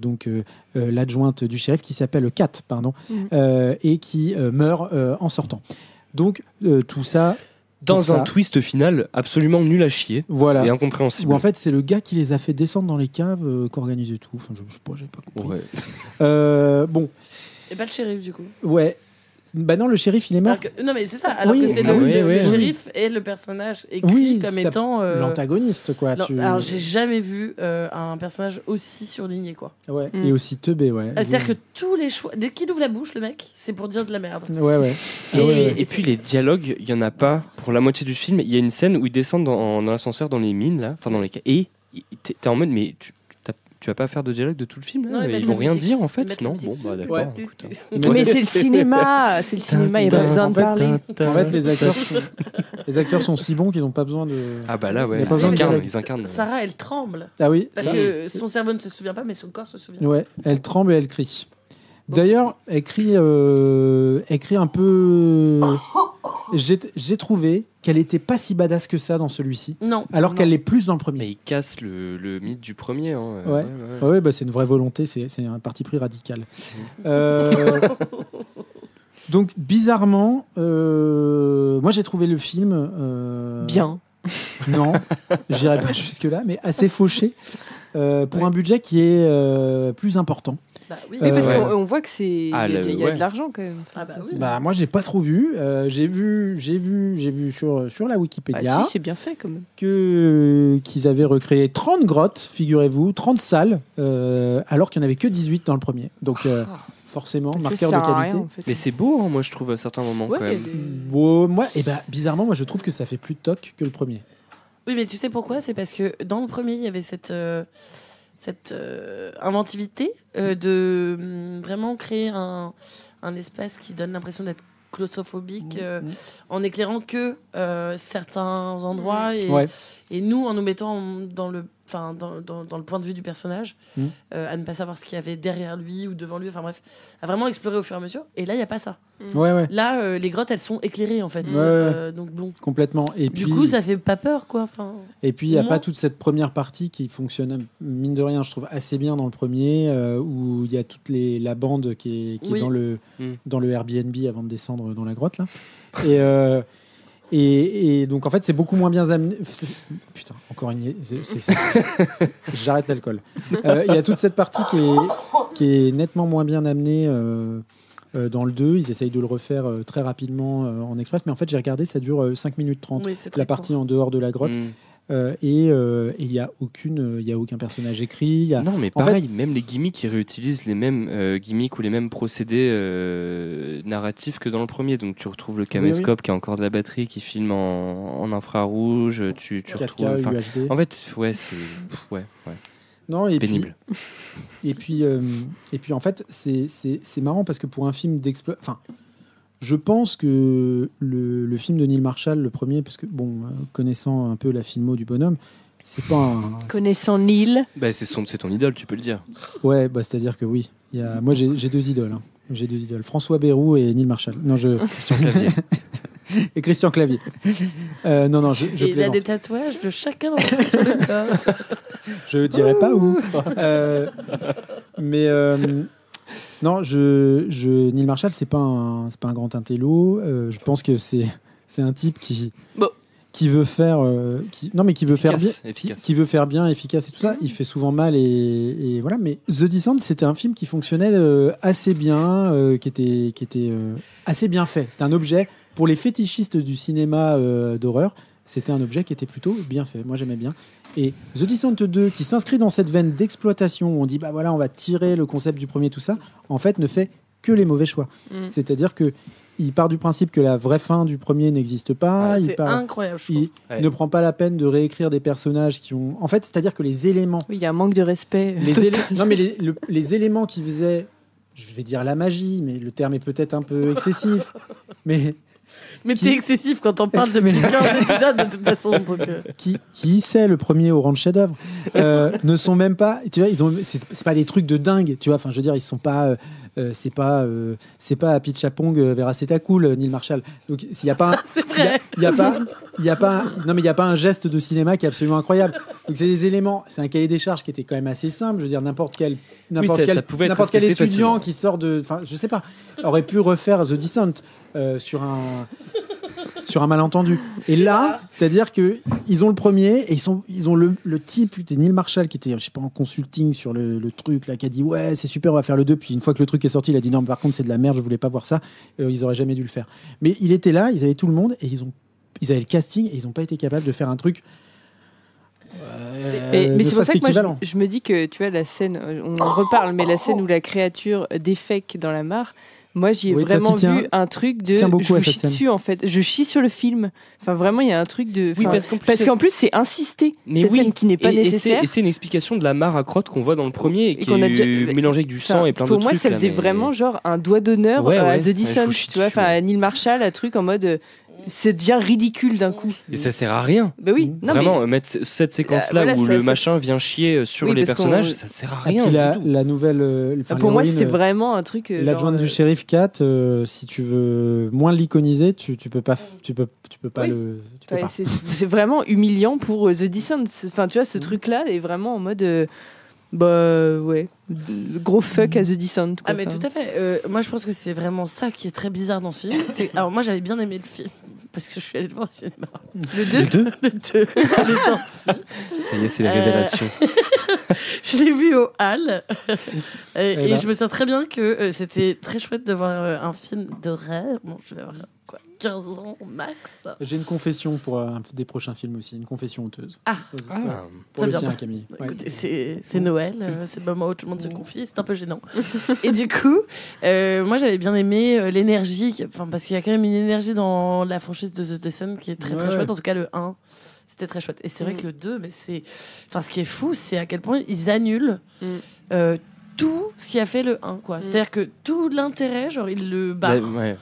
l'adjointe du shérif, qui s'appelle Kat, et qui meurt en sortant. Donc, tout ça... Dans un twist final absolument nul à chier, et incompréhensible. Où en fait c'est le gars qui les a fait descendre dans les caves, qui organisait tout. Enfin, je sais pas, j'avais pas compris. Bon. Et pas le shérif du coup. Ouais. Bah non, le shérif il est mort. Non mais c'est ça. Alors que c'est le shérif et le personnage écrit comme étant l'antagoniste quoi. Alors j'ai jamais vu un personnage aussi surligné quoi. Ouais. Et aussi teubé ouais. C'est-à-dire que tous les choix, dès qu'il ouvre la bouche le mec, c'est pour dire de la merde. Ouais. Et puis les dialogues, il y en a pas pour la moitié du film. Il y a une scène où ils descendent dans l'ascenseur dans les mines là, enfin dans les et t'es en mode mais tu vas pas faire de dialogue de tout le film là, non, ils vont rien dire en fait. Non, bon bah d'accord. Ouais. Écoute, mais c'est le cinéma, il n'y a pas besoin de parler. En fait, les acteurs sont si bons qu'ils n'ont pas besoin de. Ah bah là ouais, ils incarnent. Sarah elle tremble. Ah oui. Parce que son cerveau ne se souvient pas, mais son corps se souvient. Ouais, elle tremble et elle crie. D'ailleurs, elle crie un peu. J'ai trouvé qu'elle était pas si badass que ça dans celui-ci. Non. Alors qu'elle l'est plus dans le premier. Mais il casse le mythe du premier. Hein. Ouais, bah c'est une vraie volonté, c'est un parti pris radical. Donc bizarrement, moi j'ai trouvé le film bien. Non, j'irai pas jusque là, mais assez fauché pour un budget qui est plus important. Bah oui, parce qu'on voit que il y a de l'argent quand même. Ah bah oui. Bah moi j'ai pas trop vu. J'ai vu sur la Wikipédia. Si, c'est bien fait quand même. Qu'ils avaient recréé 30 grottes, figurez-vous, 30 salles, alors qu'il n'y en avait que 18 dans le premier. Donc forcément, marqueur de qualité. Rien, en fait. Mais c'est beau, hein, moi je trouve à certains moments quand même. Moi, bizarrement, moi je trouve que ça fait plus toc que le premier. Oui, mais tu sais pourquoi ? C'est parce que dans le premier, il y avait cette inventivité de vraiment créer un espace qui donne l'impression d'être claustrophobique en éclairant que certains endroits et nous en nous mettant dans le point de vue du personnage, à ne pas savoir ce qu'il y avait derrière lui ou devant lui, enfin bref, à vraiment explorer au fur et à mesure. Et là, il n'y a pas ça. Ouais. Là, les grottes, elles sont éclairées en fait. Donc bon. Complètement. Et du puis, coup, ça fait pas peur, quoi. Et puis, il n'y a pas toute cette première partie qui fonctionne, mine de rien, je trouve assez bien dans le premier, où il y a toute la bande qui est dans le Airbnb avant de descendre dans la grotte là. Et donc en fait c'est beaucoup moins bien amené. Putain, encore une. J'arrête l'alcool. Il y a toute cette partie qui est nettement moins bien amenée Dans le 2, ils essayent de le refaire très rapidement en express, mais en fait, j'ai regardé, ça dure 5 minutes 30, la partie en dehors de la grotte. Et il n'y a aucun personnage écrit. Non, mais pareil, même les gimmicks, ils réutilisent les mêmes gimmicks ou les mêmes procédés narratifs que dans le premier. Donc tu retrouves le caméscope qui a encore de la batterie, qui filme en infrarouge. Tu 4K, retrouves. UHD. En fait, ouais, c'est Non, et pénible. Et puis en fait, c'est marrant parce que pour un film d'exploitation. Je pense que le film de Neil Marshall, le premier, parce que, connaissant un peu la filmo du bonhomme, c'est pas un... Connaissant Neil... C'est ton idole, tu peux le dire. Ouais, c'est-à-dire que oui. Moi, j'ai 2 idoles. Hein. J'ai 2 idoles. François Bayrou et Neil Marshall. Non, Christian Clavier. Et Christian Clavier. Non, je plaisante. Il a des tatouages de chacun dans le corps. Je dirais pas où. Mais... Non, Neil Marshall, c'est pas un grand intello. Je pense que c'est un type qui veut faire, qui veut faire bien, qui veut faire bien, efficace et tout ça. Il fait souvent mal et voilà. Mais The Descent, c'était un film qui fonctionnait assez bien, qui était assez bien fait. C'était un objet pour les fétichistes du cinéma d'horreur. C'était un objet qui était plutôt bien fait. Moi, j'aimais bien. Et The Descent 2, qui s'inscrit dans cette veine d'exploitation, où on dit, on va tirer le concept du premier, tout ça, en fait, ne fait que les mauvais choix. C'est-à-dire qu'il part du principe que la vraie fin du premier n'existe pas. C'est incroyable, je trouve. Il ne prend pas la peine de réécrire des personnages qui ont... En fait, c'est-à-dire que les éléments... Oui, il y a un manque de respect. Non, mais les éléments qui faisaient... Je vais dire la magie, mais le terme est peut-être un peu excessif. Mais t'es excessif quand on parle de 15 épisodes de toute façon. Donc Qui sait le premier au rang de chef-d'œuvre ne sont même pas, tu vois, c'est pas des trucs de dingue, tu vois. Enfin, je veux dire, ils sont pas, c'est pas Happy Chapong vers Cool, Neil Marshall. Donc s'il y a pas, il y a pas un geste de cinéma qui est absolument incroyable. Donc c'est des éléments, c'est un cahier des charges qui était quand même assez simple. Je veux dire, n'importe quel étudiant qui sort de, enfin, je sais pas, aurait pu refaire The Descent sur un malentendu. Et là, c'est-à-dire que ils ont le premier et ils ont le type Neil Marshall qui était, je sais pas, en consulting sur le truc là, qui a dit ouais c'est super, on va faire le 2. Puis une fois que le truc est sorti, il a dit non, mais par contre c'est de la merde, je voulais pas voir ça. Ils auraient jamais dû le faire. Mais il était là, ils avaient tout le monde et ils avaient le casting et ils ont pas été capables de faire un truc. Mais c'est pour ça que moi je me dis que tu vois la scène, on en reparle, mais la scène où la créature défèque dans la mare. Moi, j'y ai vraiment vu un truc de... Je chie dessus, en fait. Je chie sur le film. Enfin, vraiment, il y a un truc de... Oui, parce qu'en plus, c'est insisté. Mais cette scène qui n'est pas nécessaire. Et c'est une explication de la mare à crotte qu'on voit dans le premier et qui est mélangée avec du sang et plein de trucs. Pour moi, ça faisait vraiment genre un doigt d'honneur à The Descent. Tu vois, à Neil Marshall, un truc en mode... Ça devient ridicule d'un coup. Et ça sert à rien. Bah oui. Non, vraiment, mettre cette séquence-là où le machin vient chier sur les personnages, ça sert à rien. Et puis la nouvelle. Pour moi, c'était vraiment un truc. L'adjointe du shérif Kat, si tu veux moins l'iconiser, tu peux pas le. C'est vraiment humiliant pour The Descent. Enfin, tu vois, ce truc-là est vraiment en mode. Gros fuck à The Descent. Ah, mais tout à fait. Moi, je pense que c'est vraiment ça qui est très bizarre dans ce film. Alors, moi, j'avais bien aimé le film. Parce que je suis allée le voir au cinéma. Le 2 Le 2. Ça y est, c'est les révélations. Je l'ai vu au Hall. Et je me souviens très bien que c'était très chouette de voir un film d'horreur. Bon, je vais avoir 15 ans max. J'ai une confession pour un des prochains films aussi. Une confession honteuse. Pour très le bien. tien, Camille. Écoutez, c'est Noël. C'est le moment où tout le monde se confie. C'est un peu gênant. Et du coup, moi, j'avais bien aimé l'énergie. Parce qu'il y a quand même une énergie dans la franchise de The Descent qui est très, très chouette. En tout cas, le 1. C'était très chouette. Et c'est vrai que le 2, mais ce qui est fou, c'est à quel point ils annulent tout ce qui a fait le 1. C'est-à-dire que tout l'intérêt, genre, ils le barrent.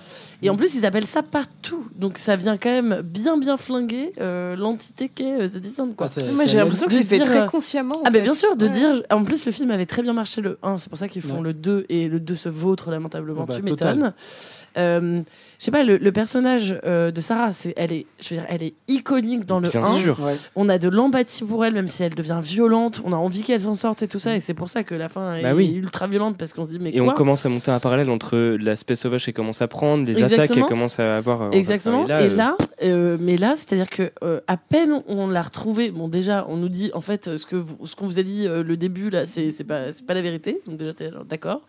Et en plus, ils appellent ça partout. Donc ça vient quand même bien flinguer l'entité qu'est The Descent. Moi, j'ai l'impression que c'est fait très consciemment. Ah, mais bien sûr, de dire... En plus, le film avait très bien marché le 1. C'est pour ça qu'ils font le 2. Et le 2 se vautre lamentablement. Tu m'étonnes. Je sais pas, le personnage de Sarah, elle est iconique dans le 1. Bien sûr. On a de l'empathie pour elle, même si elle devient violente. On a envie qu'elle s'en sorte et tout ça. Et c'est pour ça que la fin est Oui. est ultra violente parce qu'on se dit mais Et quoi on commence à monter un parallèle entre l'aspect sauvage qu'elle commence à prendre, les Exactement. attaques qu'elle commence à avoir. Exactement. Et là, Mais là, c'est-à-dire que à peine on l'a retrouvé. Bon, déjà, on nous dit en fait ce qu'on vous a dit le début là, c'est pas la vérité. Donc déjà, t'es d'accord.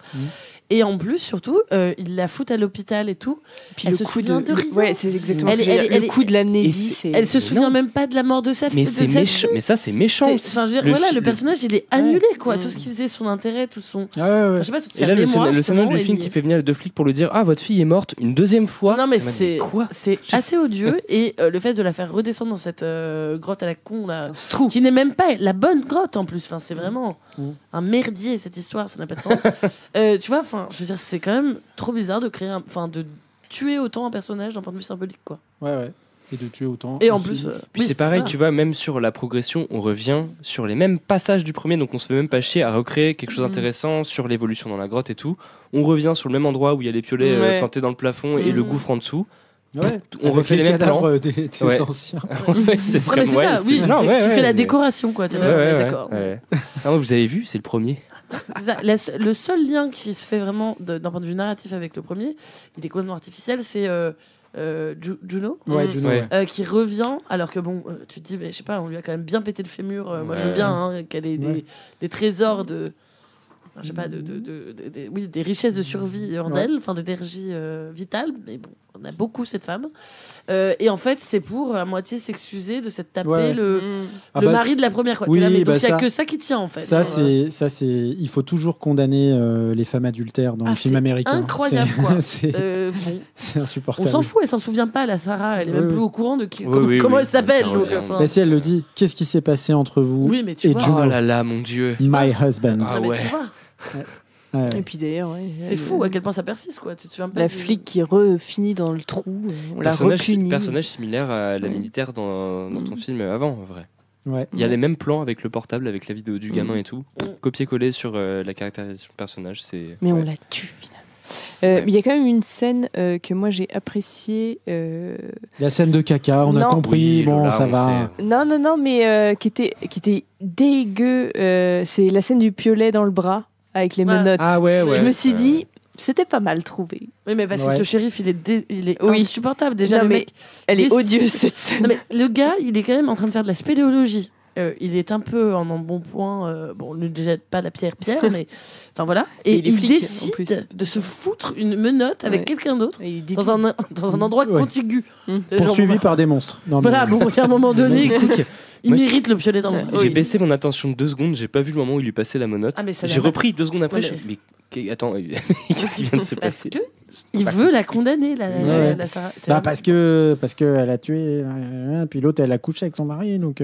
Et en plus, surtout, ils la foutent à l'hôpital et tout. Puis elle le se coup souvient de, de rien. ouais, c'est exactement Elle- ce que j'allais elle- dire. elle- Le coup de l'amnésie, c'est. Elle se souvient même pas de la mort de sa fille. mais c'est méchant. Mais ça, c'est méchant. aussi. Enfin, je veux dire, Le voilà, fi- le personnage, il est annulé, quoi. Mm. Tout ce qui faisait son intérêt, tout son. Ah ouais, ouais. Je sais pas, toute Et sa là, mémoire, le scénario du justement, film il- qui fait venir les deux flics pour lui dire ah votre fille est morte une deuxième fois. Non mais Ça m'a c'est dit, quoi c'est assez odieux et le fait de la faire redescendre dans cette grotte à la con là, Ce trou. qui n'est même pas la bonne grotte en plus. Enfin c'est vraiment Mm. un merdier cette histoire, ça n'a pas de sens. Tu vois, enfin je veux dire c'est quand même trop bizarre de créer, enfin de tuer autant un personnage d'un point de vue symbolique quoi. Ouais, ouais. Et de tuer autant. Et en aussi. plus, Puis oui, c'est pareil, voilà. tu vois, même sur la progression, on revient sur les mêmes passages du premier, donc on se fait même pas chier à recréer quelque chose Mhm. d'intéressant sur l'évolution dans la grotte et tout. On revient sur le même endroit où il y a les piolets Ouais. plantés dans le plafond et le Mhm. gouffre en dessous. Ouais. On Avec refait les mêmes plans. cadavres des Ouais. anciens. Ouais, c'est Ouais, mais vraiment. c'est ouais, ça, oui, non, tu ouais, fais ouais, la mais- décoration quoi. T'es Ouais, là, ouais, ouais, d'accord. ouais. Ah, moi, vous avez vu, c'est le premier. C'est ça. Le seul lien qui se fait vraiment d'un point de vue narratif avec le premier, il est complètement artificiel, c'est Juno. Ouais, Mm. Juno, Ouais. ouais. Qui revient, alors que bon, tu te dis, mais, je sais pas, on lui a quand même bien pété le fémur. Moi, je veux Ouais. bien qu'elle ait Ouais. des trésors de. Enfin, je sais pas, oui, des richesses de survie en Ouais. elle, enfin d'énergie vitale, mais bon, on a beaucoup cette femme. Et en fait, c'est pour à moitié s'excuser de s'être tapé Ouais. le Ah le bah, mari de la première. Quoi. oui, T'es là, mais donc bah il y a ça- que ça qui tient en fait. Ça, Genre, c'est. Il faut toujours condamner les femmes adultères dans Ah, les films c'est américains. incroyable, C'est- quoi. c'est bon, c'est on insupportable. s'en fout, elle s'en souvient pas, la Sarah, elle est Oui, même oui. plus au courant de qui, Oui, comment, oui, comment oui, elle s'appelle. ça donc, revient. enfin. Mais si elle le dit, qu'est-ce qui s'est passé entre vous Oui, mais tu et vois. Juno. Oh là là, mon Dieu. My husband. Ah Non, mais ouais. tu vois, Ouais. Et puis d'ailleurs, ouais, c'est fou à quel point ça persiste, quoi. Tu te souviens pas La du- flic qui finit dans le trou, on la Personnage, repunit. personnage similaire à la Ouais. militaire dans ton film avant, en vrai. Ouais. Il y a les mêmes plans avec le portable, avec la vidéo du gamin et tout. Mm. Copier-coller sur la caractérisation du personnage, c'est. Mais on ouais. la tue finalement. Ouais. Mais il y a quand même une scène que moi j'ai appréciée. La scène de caca, on a Non. compris, Oui, bon, Lola, ça on va. sait. Non, mais qui était dégueu. C'est la scène du piolet dans le bras avec les Ouais. menottes. Ah ouais, ouais. Je me suis dit, c'était pas mal trouvé. Oui, mais parce Ouais. que ce shérif, il est Oui. insupportable. Déjà, Non, le mais mec. Elle est Qu'est-ce- odieuse cette scène. Non, mais le gars, il est quand même en train de faire de la spéléologie. Il est un peu en embonpoint. Bon, ne jette pas la pierre, mais. Enfin voilà. Et il est il flic, en décide plus. de se foutre une menotte avec Ouais. quelqu'un d'autre Et il dit dans un endroit Ouais. contigu. Mm. C'est genre, Poursuivi bon, par des monstres. Non, mais- Voilà, bon, il y a un moment donné, tu sais que il Moi, mérite le piolet dans le. J'ai Oui. baissé mon attention de 2 secondes, j'ai pas vu le moment où il lui passait la menotte. Ah, mais ça J'ai n'a pas- repris 2 secondes après, Ouais, je mais attends, qu'est-ce qui vient de se Parce passer que il veut la condamner, Ouais. la Sarah. Bah parce que elle a tué, puis l'autre elle a couché avec son mari, donc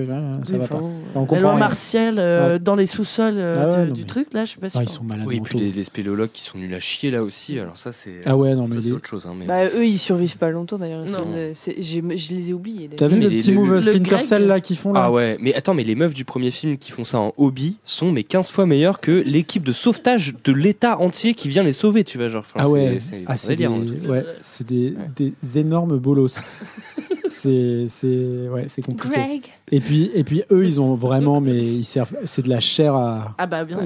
ça va pas. On La comprend loi rien. martiale Ouais. dans les sous-sols Ah ouais, non, du mais- truc, là, je suis pas Ah, sûre. ils sont malades Oui, et mentaux. puis les spéléologues qui sont nuls à chier là aussi, alors ça c'est. Ah ouais, non mais ça, c'est les- autre chose. Hein, mais... Bah, eux, ils survivent pas longtemps d'ailleurs. Non. Je les ai oubliés. T'as d'ailleurs. vu Mais le petit le- move le Splinter Greg- Cell là qu'ils font là Ah ouais, mais attends, mais les meufs du premier film qui font ça en hobby sont mais 15 fois meilleures que l'équipe de sauvetage de l'État entier qui vient les sauver, tu vois, genre. Enfin, Ah ouais, c'est ah, un c'est des, délire, hein. ouais, c'est des énormes bolos. c'est compliqué. Greg. Et puis eux ils ont vraiment, mais ils servent, c'est de la chair à, Ah bah bien.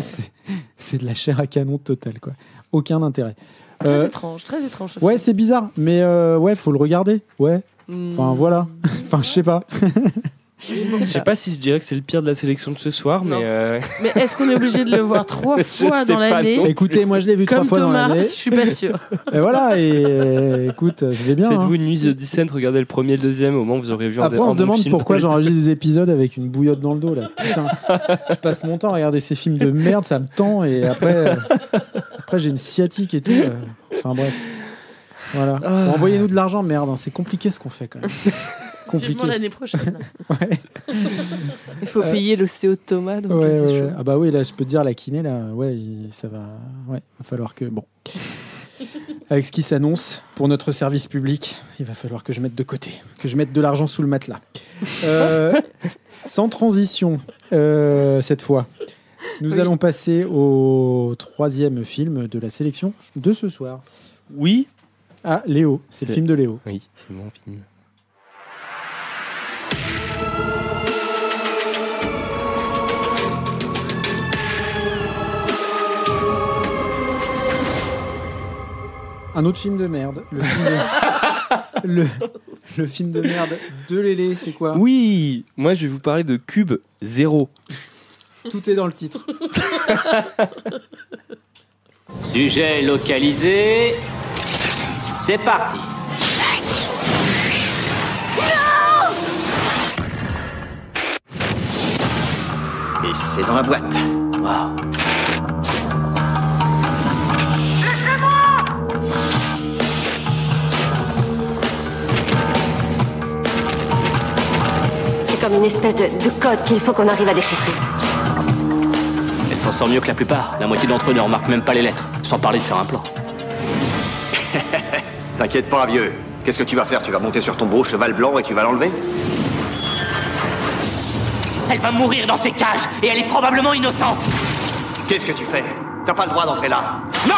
c'est de la chair à canon total quoi. Aucun intérêt. Très étrange, très étrange. ce Ouais, film. c'est bizarre, mais ouais, faut le regarder. Ouais. Enfin voilà. Enfin je sais pas. Je sais pas si je dirais que c'est le pire de la sélection de ce soir, Non. mais Mais est-ce qu'on est obligé de le voir 3 Je fois sais dans pas, l'année non. Écoutez, moi je l'ai vu 3 comme fois dans Thomas? l'année. Je suis pas sûre. Et voilà, et écoute, je vais bien. faites-vous hein. une nuit de descente, regardez le premier et le deuxième au moment où vous aurez vu Après, un on se bon demande film pourquoi dans les j'enregistre des épisodes avec une bouillotte dans le dos là. Putain, je passe mon temps à regarder ces films de merde, ça me tend, et après j'ai une sciatique et tout. Enfin bref. Voilà. Bon, envoyez-nous de l'argent, merde, hein, c'est compliqué ce qu'on fait quand même. Vivement Compliqué. l'année prochaine. Il faut payer l'ostéo de Thomas. Donc Ouais, c'est ouais, chaud. ouais. Ah bah oui, là je peux te dire la kiné là, ouais, ça va, ouais, va falloir que bon. Avec ce qui s'annonce pour notre service public, il va falloir que je mette de côté, que je mette de l'argent sous le matelas. Sans transition cette fois. Nous allons passer au 3e film de la sélection de ce soir. Oui. Ah, Léo, c'est le film de Léo. Oui, c'est mon film. Un autre film de merde. Le film de merde de Lélé, c'est quoi? Oui, moi je vais vous parler de Cube 0. Tout est dans le titre. Sujet localisé. C'est parti. Et c'est dans la boîte. Waouh. C'est comme une espèce de code qu'il faut qu'on arrive à déchiffrer. Elle s'en sort mieux que la plupart. La moitié d'entre eux ne remarquent même pas les lettres, sans parler de faire un plan. T'inquiète pas, vieux. Qu'est-ce que tu vas faire? Tu vas monter sur ton beau cheval blanc et tu vas l'enlever? Elle va mourir dans ses cages, et elle est probablement innocente. Qu'est-ce que tu fais? T'as pas le droit d'entrer là. Non!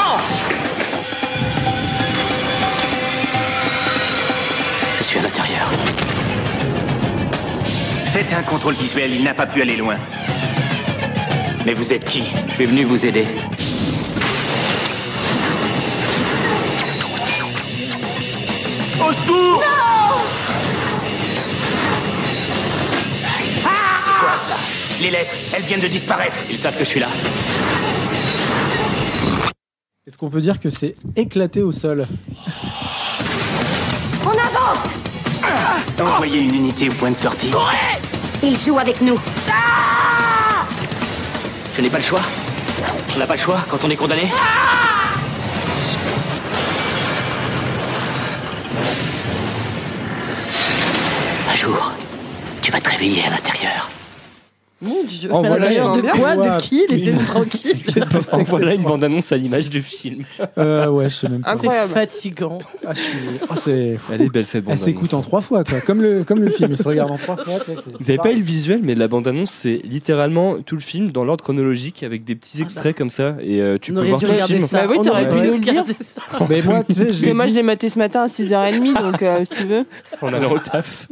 Je suis à l'intérieur. Faites un contrôle visuel, il n'a pas pu aller loin. Mais vous êtes qui? Je suis venu vous aider. Au secours! C'est quoi ça? Les lettres, elles viennent de disparaître. Ils savent que je suis là. Est-ce qu'on peut dire que c'est éclaté au sol? On avance! Envoyez une unité au point de sortie. Il joue avec nous. Je n'ai pas le choix. On n'a pas le choix quand on est condamné. Un jour, tu vas te réveiller à l'intérieur. Mon Dieu. En voilà de quoi? Ouais, De qui? Laissez-nous tranquille. Qu'est-ce que c'est En que voilà cette- une bande-annonce à l'image du film. Ouais, je sais même pas. C'est fatigant. Ah, c'est... Elle est belle cette Elle bande-annonce. s'écoute en 3 fois, quoi. Comme le film, il se regarde en 3 fois. Tu sais, Vous avez pas eu le visuel, mais la bande-annonce, c'est littéralement tout le film dans l'ordre chronologique avec des petits extraits comme ça. Et tu On peux aurait voir dû tout le regarder film. ça. Bah oui, On t'aurais aurait pu dû nous le dire. regarder ça. Mais moi, tu sais, je Parce que l'ai moi, dit- je l'ai maté ce matin à 6h30, donc si tu veux. En allant au taf.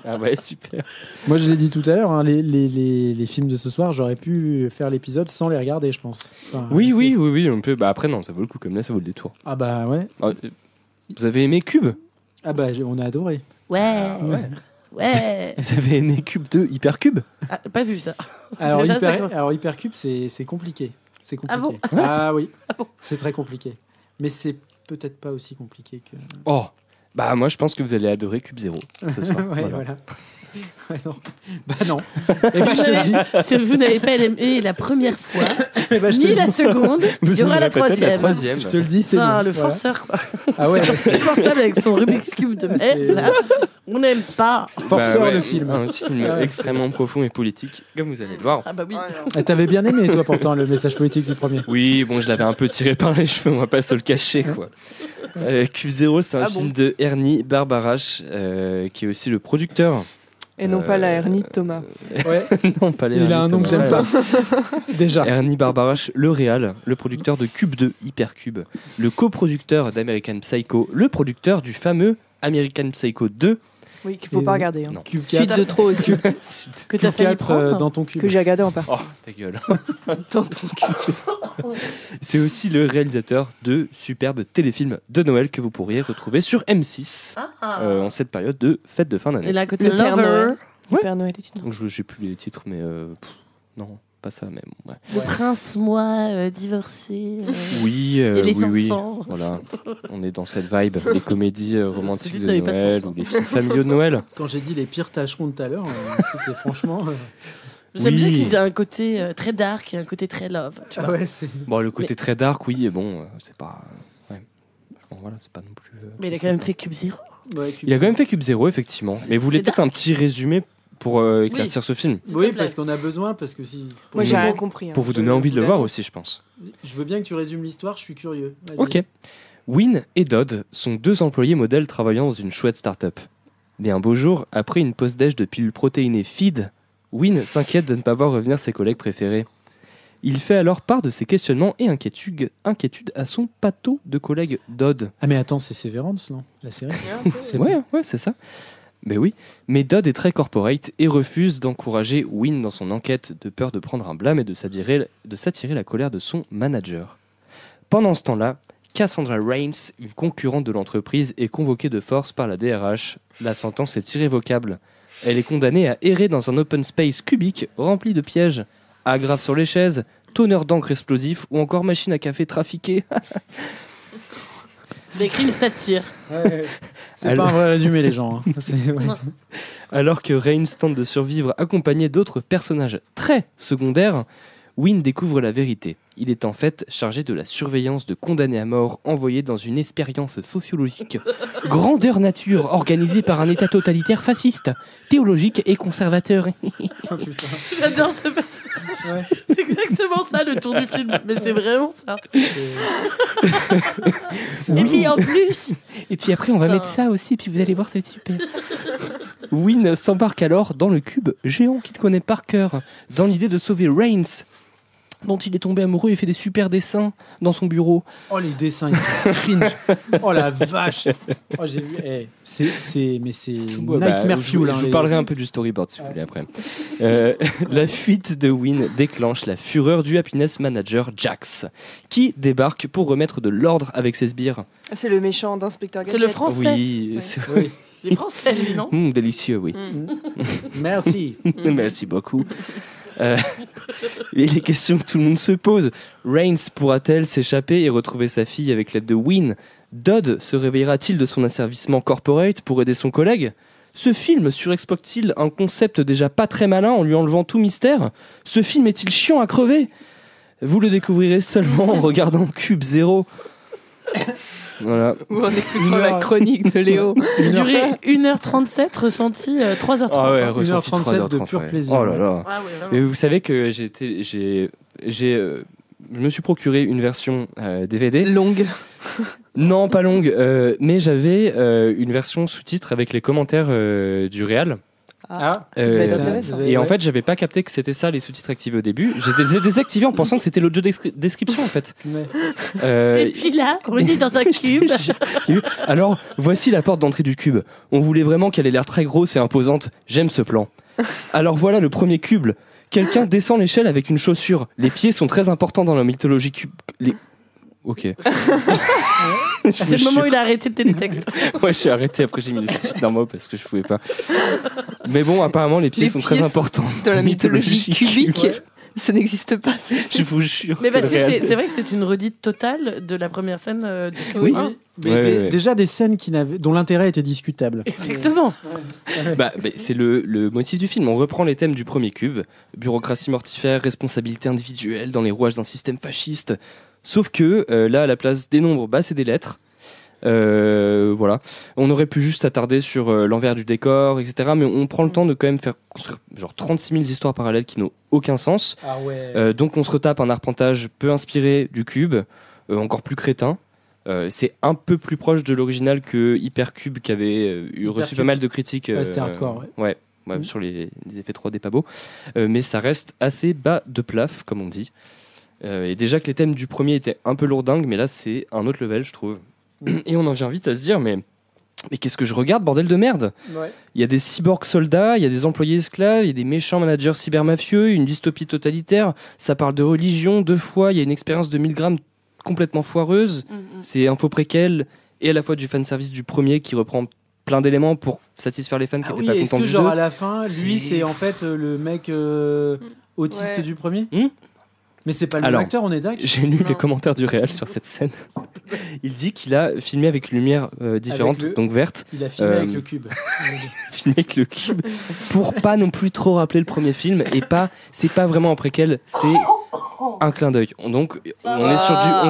Ah ouais, super. Moi, je l'ai dit tout à l'heure, hein, les films de ce soir, j'aurais pu faire l'épisode sans les regarder, je pense. Enfin, Oui, c'est- oui, on peut. Bah après, non, ça vaut le coup, comme là, ça vaut le détour. Ah bah ouais. Vous avez aimé Cube? Ah bah on a adoré. Ouais. Ouais. Vous avez aimé Cube 2 Hypercube? Ah, pas vu ça. Alors, Déjà, ça commence. Hypercube, c'est compliqué. C'est compliqué. Ah bon Ah oui, Ah bon c'est très compliqué. Mais c'est peut-être pas aussi compliqué que... Oh, bah moi je pense que vous allez adorer Cube 0 ce soir. Ouais, Voilà. voilà. Ouais, non. Bah non. Et bah, je te le dis. Si vous n'avez pas aimé la première fois, Eh bah, je te ni le la dis. seconde, il y Vous aura la aimerez peut-être la troisième. troisième. Je te le dis, c'est Putain, bon. le Voilà. forceur, quoi. Ah ouais, C'est insupportable avec son Rubik's Cube de C'est- merde. là. On n'aime pas. forceur Bah ouais, le film. Un film Ah ouais. extrêmement profond et politique, comme vous allez le voir. Ah bah oui. Ah, t'avais bien aimé, toi, pourtant, le message politique du premier. Oui, bon, je l'avais un peu tiré par les cheveux, on va pas se le cacher, quoi. Cube 0, c'est un film de Ernie Barbarash, qui est aussi le producteur. Et non pas la hernie de Thomas. Ouais. Non, pas les Il a un nom que j'aime pas. Déjà. Ernie Barbarash, le réal, le producteur de Cube 2, Hypercube, le coproducteur d'American Psycho, le producteur du fameux American Psycho 2. Oui, qu'il faut pas regarder. Hein. Non. Cube Suite 4, de trop aussi. Que Cube t'as failli 4 prendre. dans ton cube. Que j'ai regardé en part. Oh, ta gueule. Dans ton cul. C'est aussi le réalisateur de superbes téléfilms de Noël que vous pourriez retrouver sur M6 en cette période de fête de fin Et d'année. là, à côté Le de Père Lover, Noël. Le Ouais. Père Noël est une. Je sais plus les titres, mais non, pas ça, mais bon, ouais. le prince, moi, divorcé. Oui, Et les oui, enfants. voilà. On est dans cette vibe, les comédies romantiques Tu dis de que t'avais pas de Noël sens, hein. ou les films familiaux de Noël. Quand j'ai dit les pires tâcherons de tout à l'heure, c'était franchement... J'aime bien Oui. qu'ils aient un côté très dark et un côté très love. Tu Ah vois. ouais, c'est... Bon, le côté très dark, oui, et bon, c'est pas. Ouais. Bon, voilà, c'est pas non plus. Mais il a quand même fait Cube Zero. Ouais, Cube Il a quand même fait Cube 0, effectivement. Mais vous voulez c'est peut-être un petit résumé pour éclaircir ce film? S'il te Oui, plaît. parce qu'on a besoin, parce que si... Moi, j'ai rien compris. Pour vous donner envie de le voir aussi, je pense. Je veux bien que tu résumes l'histoire, je suis curieux. Vas-y. Ok. Win et Dodd sont deux employés modèles travaillant dans une chouette start-up. Mais un beau jour, après une pause déj de pilules protéinées feed, Win s'inquiète de ne pas voir revenir ses collègues préférés. Il fait alors part de ses questionnements et inquiétudes à son pâteau de collègue Dodd. Ah mais attends, c'est Severance, non? La série? C'est Ouais, c'est ça. Mais oui. Mais Dodd est très corporate et refuse d'encourager Win dans son enquête de peur de prendre un blâme et de s'attirer la colère de son manager. Pendant ce temps-là, Cassandra Rains, une concurrente de l'entreprise, est convoquée de force par la DRH. La sentence est irrévocable. Elle est condamnée à errer dans un open space cubique rempli de pièges, agrafes sur les chaises, tonneur d'encre explosif ou encore machine à café trafiquée. Les crimes s'attirent. Ouais, c'est pas un vrai résumé, les gens. Hein. Ouais. Alors que Rains tente de survivre accompagné d'autres personnages très secondaires, Wynne découvre la vérité. Il est en fait chargé de la surveillance de condamnés à mort envoyés dans une expérience sociologique grandeur nature organisée par un état totalitaire fasciste, théologique et conservateur. Oh, putain. J'adore ce personnage. Ouais. C'est exactement ça le tour du film, mais c'est vraiment ça. Et puis en plus, Et puis après on va Putain. mettre ça aussi, puis vous allez voir, c'est super. Wynne s'embarque alors dans le cube géant qu'il connaît par cœur, dans l'idée de sauver Rains, dont il est tombé amoureux et fait des super dessins dans son bureau. Oh, les dessins, ils sont cringe. Oh, la vache. Oh, j'ai vu. C'est Nightmare Fuel. Je vous parlerai un peu du storyboard si vous voulez après. La fuite de Wynne déclenche la fureur du happiness manager Jax, qui débarque pour remettre de l'ordre avec ses sbires. C'est le méchant d'Inspecteur Gadget. c'est le français. Oui, Ouais. c'est Oui. Il est français, lui, non délicieux, oui. Merci. Merci beaucoup. Et les questions que tout le monde se pose. Rains pourra-t-elle s'échapper et retrouver sa fille avec l'aide de Wynne? Dodd se réveillera-t-il de son asservissement corporate pour aider son collègue? Ce film surexploite-t-il un concept déjà pas très malin en lui enlevant tout mystère? Ce film est-il chiant à crever? Vous le découvrirez seulement en regardant Cube Zéro. Voilà. Ou en écoutant la chronique de Léo. Durée 1h37, ressenti 3h30. Ah ouais, hein. ressenti 1h37 de 3h30, pur ouais. plaisir. Oh là là. Ah ouais, vraiment. Et vous savez que je me suis procuré une version DVD. Longue. Non, pas longue, mais j'avais une version sous-titre avec les commentaires du réal. Ah, ça devait être Euh, intéressant. Et en fait, j'avais pas capté que c'était ça, les sous-titres activés au début. J'ai désactivé en pensant que c'était l'audio description en fait. Et puis là, on est dans un cube. Alors, voici la porte d'entrée du cube. On voulait vraiment qu'elle ait l'air très grosse et imposante. J'aime ce plan. Alors voilà le premier cube. Quelqu'un descend l'échelle avec une chaussure. Les pieds sont très importants dans la mythologie cube. Ok. C'est le moment où il a arrêté le télétexte. Ouais, j'ai arrêté. Après, j'ai mis les sous-titres normaux parce que je pouvais pas. Mais bon, apparemment, les pieds sont très importants Dans la mythologie cubique, Ouais. ça n'existe pas. Je vous jure. Mais parce que le réel- c'est vrai que c'est une redite totale de la première scène du cube Oui. 1. Mais Ouais. déjà des scènes dont l'intérêt était discutable. Exactement. Bah, c'est le motif du film. On reprend les thèmes du premier cube. Bureaucratie mortifère, responsabilité individuelle dans les rouages d'un système fasciste. Sauf que là, à la place des nombres, bah, c'est des lettres. Voilà. On aurait pu juste s'attarder sur l'envers du décor, etc. Mais on prend le temps de quand même faire construire genre 36 000 histoires parallèles qui n'ont aucun sens. Ah ouais. Donc on se retape un arpentage peu inspiré du cube, encore plus crétin. C'est un peu plus proche de l'original que Hypercube qui avait reçu Hypercube. pas mal de critiques. Ouais, c'était hardcore, ouais. Ouais, sur les effets 3D pas beaux. Mais ça reste assez bas de plaf, comme on dit. Et déjà que les thèmes du premier étaient un peu lourdingues, mais là c'est un autre level, je trouve. Et on en vient vite à se dire, mais qu'est-ce que je regarde, bordel de merde? Ouais. Il y a des cyborgs soldats, il y a des employés esclaves, il y a des méchants managers cybermafieux, une dystopie totalitaire, ça parle de religion, de foi, il y a une expérience de 1000 grammes complètement foireuse, c'est un faux préquel, et à la fois du fanservice du premier qui reprend plein d'éléments pour satisfaire les fans qui Ah n'étaient oui, pas est-ce contents que du genre 2. à la fin, lui, C'est c'est en fait le mec autiste Ouais. du premier? Mais c'est pas le même Alors, acteur, on est d'accord? J'ai lu Non. les commentaires du réal sur cette scène. Il dit qu'il a filmé avec une lumière différente, Avec le- donc verte, Il a filmé avec le cube. filmé avec le cube, pour pas non plus trop rappeler le premier film, et c'est pas vraiment un préquel, c'est un clin d'œil. Donc on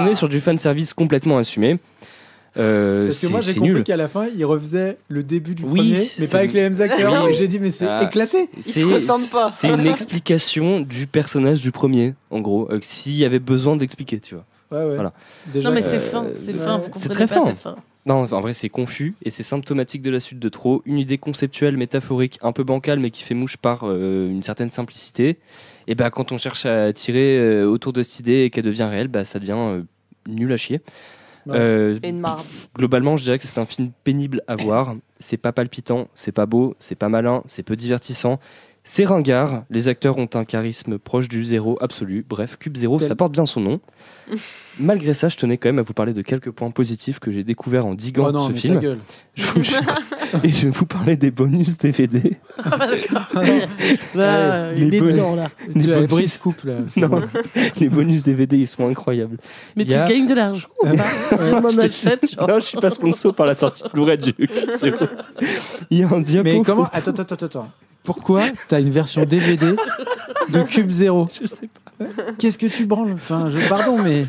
est sur du fan service complètement assumé. Parce que moi j'ai c'est compris nul. qu'à la fin il refaisait le début du Oui, premier, mais c'est- pas avec les mêmes acteurs. Oui. Et j'ai dit mais c'est Ah. éclaté. se ressemblent pas. C'est une explication du personnage du premier, en gros, s'il y avait besoin d'expliquer, tu vois. Ouais ouais. Voilà. Déjà, Non mais Euh, c'est fin, c'est fin, vous c'est comprenez très pas, fin. c'est fin. Non, en vrai, c'est confus et c'est symptomatique de la suite de trop. Une idée conceptuelle, métaphorique, un peu bancale, mais qui fait mouche par une certaine simplicité. Et bah, quand on cherche à tirer autour de cette idée et qu'elle devient réelle, bah, ça devient nul à chier. Ouais. Et une marde. Globalement, je dirais que c'est un film pénible à voir. C'est pas palpitant, c'est pas beau, c'est pas malin, c'est peu divertissant. C'est ringard, les acteurs ont un charisme proche du zéro absolu. Bref, Cube Zéro, ça porte bien son nom. Malgré ça, je tenais quand même à vous parler de quelques points positifs que j'ai découverts en diguant ce film. Et je vais vous parler des bonus DVD. Là, il est dedans, là. Tu as brise coupe, là. Non, bon. Les bonus DVD, ils sont incroyables. Mais tu gagnes de l'argent. Si on en achète, non, je suis pas sponsor par la sortie Blu-ray du Zéro. Il y a un diapo. Mais comment... Attends. Pourquoi t'as une version DVD de Cube Zéro? Je sais pas. Qu'est-ce que tu branles? Pardon, mais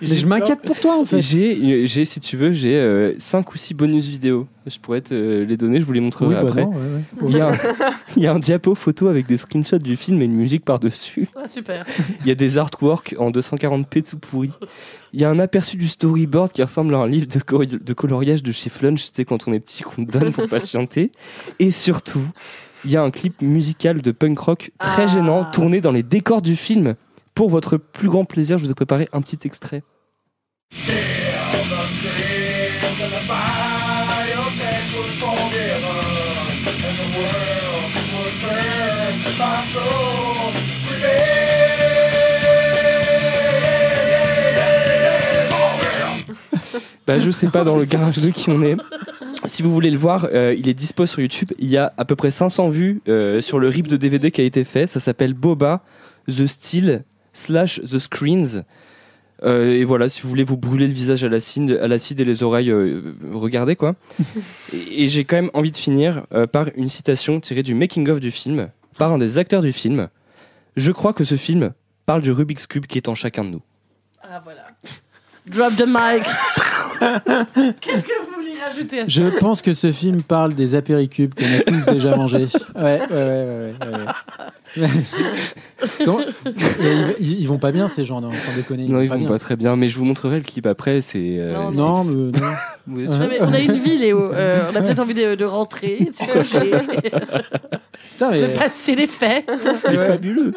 je m'inquiète pour toi, en fait. J'ai, si tu veux, 5 ou 6 bonus vidéo. Je pourrais te les donner, je vous les montrerai après. Non, ouais. Il y a un diapo photo avec des screenshots du film et une musique par-dessus. Ah, super. Il y a des artworks en 240p tout pourris. Il y a un aperçu du storyboard qui ressemble à un livre de coloriage de chez Flunch, tu sais, quand on est petit, qu'on te donne pour patienter. Et surtout, il y a un clip musical de punk rock très gênant, tourné dans les décors du film. Pour votre plus grand plaisir, je vous ai préparé un petit extrait. Je sais pas dans le garage de qui on est. Si vous voulez le voir, il est dispo sur YouTube. Il y a à peu près 500 vues sur le rip de DVD qui a été fait. Ça s'appelle Boba, The Steel / The Screens. Et voilà, si vous voulez vous brûler le visage à l'acide et les oreilles, regardez quoi. Et j'ai quand même envie de finir par une citation tirée du making-of du film, par un des acteurs du film. Je crois que ce film parle du Rubik's Cube qui est en chacun de nous. Ah voilà. Drop the mic. Qu'est-ce que vous voulez rajouter à ça? Je pense que ce film parle des apéricubes qu'on a tous déjà mangés. Ouais. Ils vont pas bien, ces gens, non, sans déconner. Non, ils vont pas très bien, mais je vous montrerai le clip après. Non. On a une vie, Léo. On a peut-être envie de rentrer, de se coucher, de passer les fêtes. Il est fabuleux.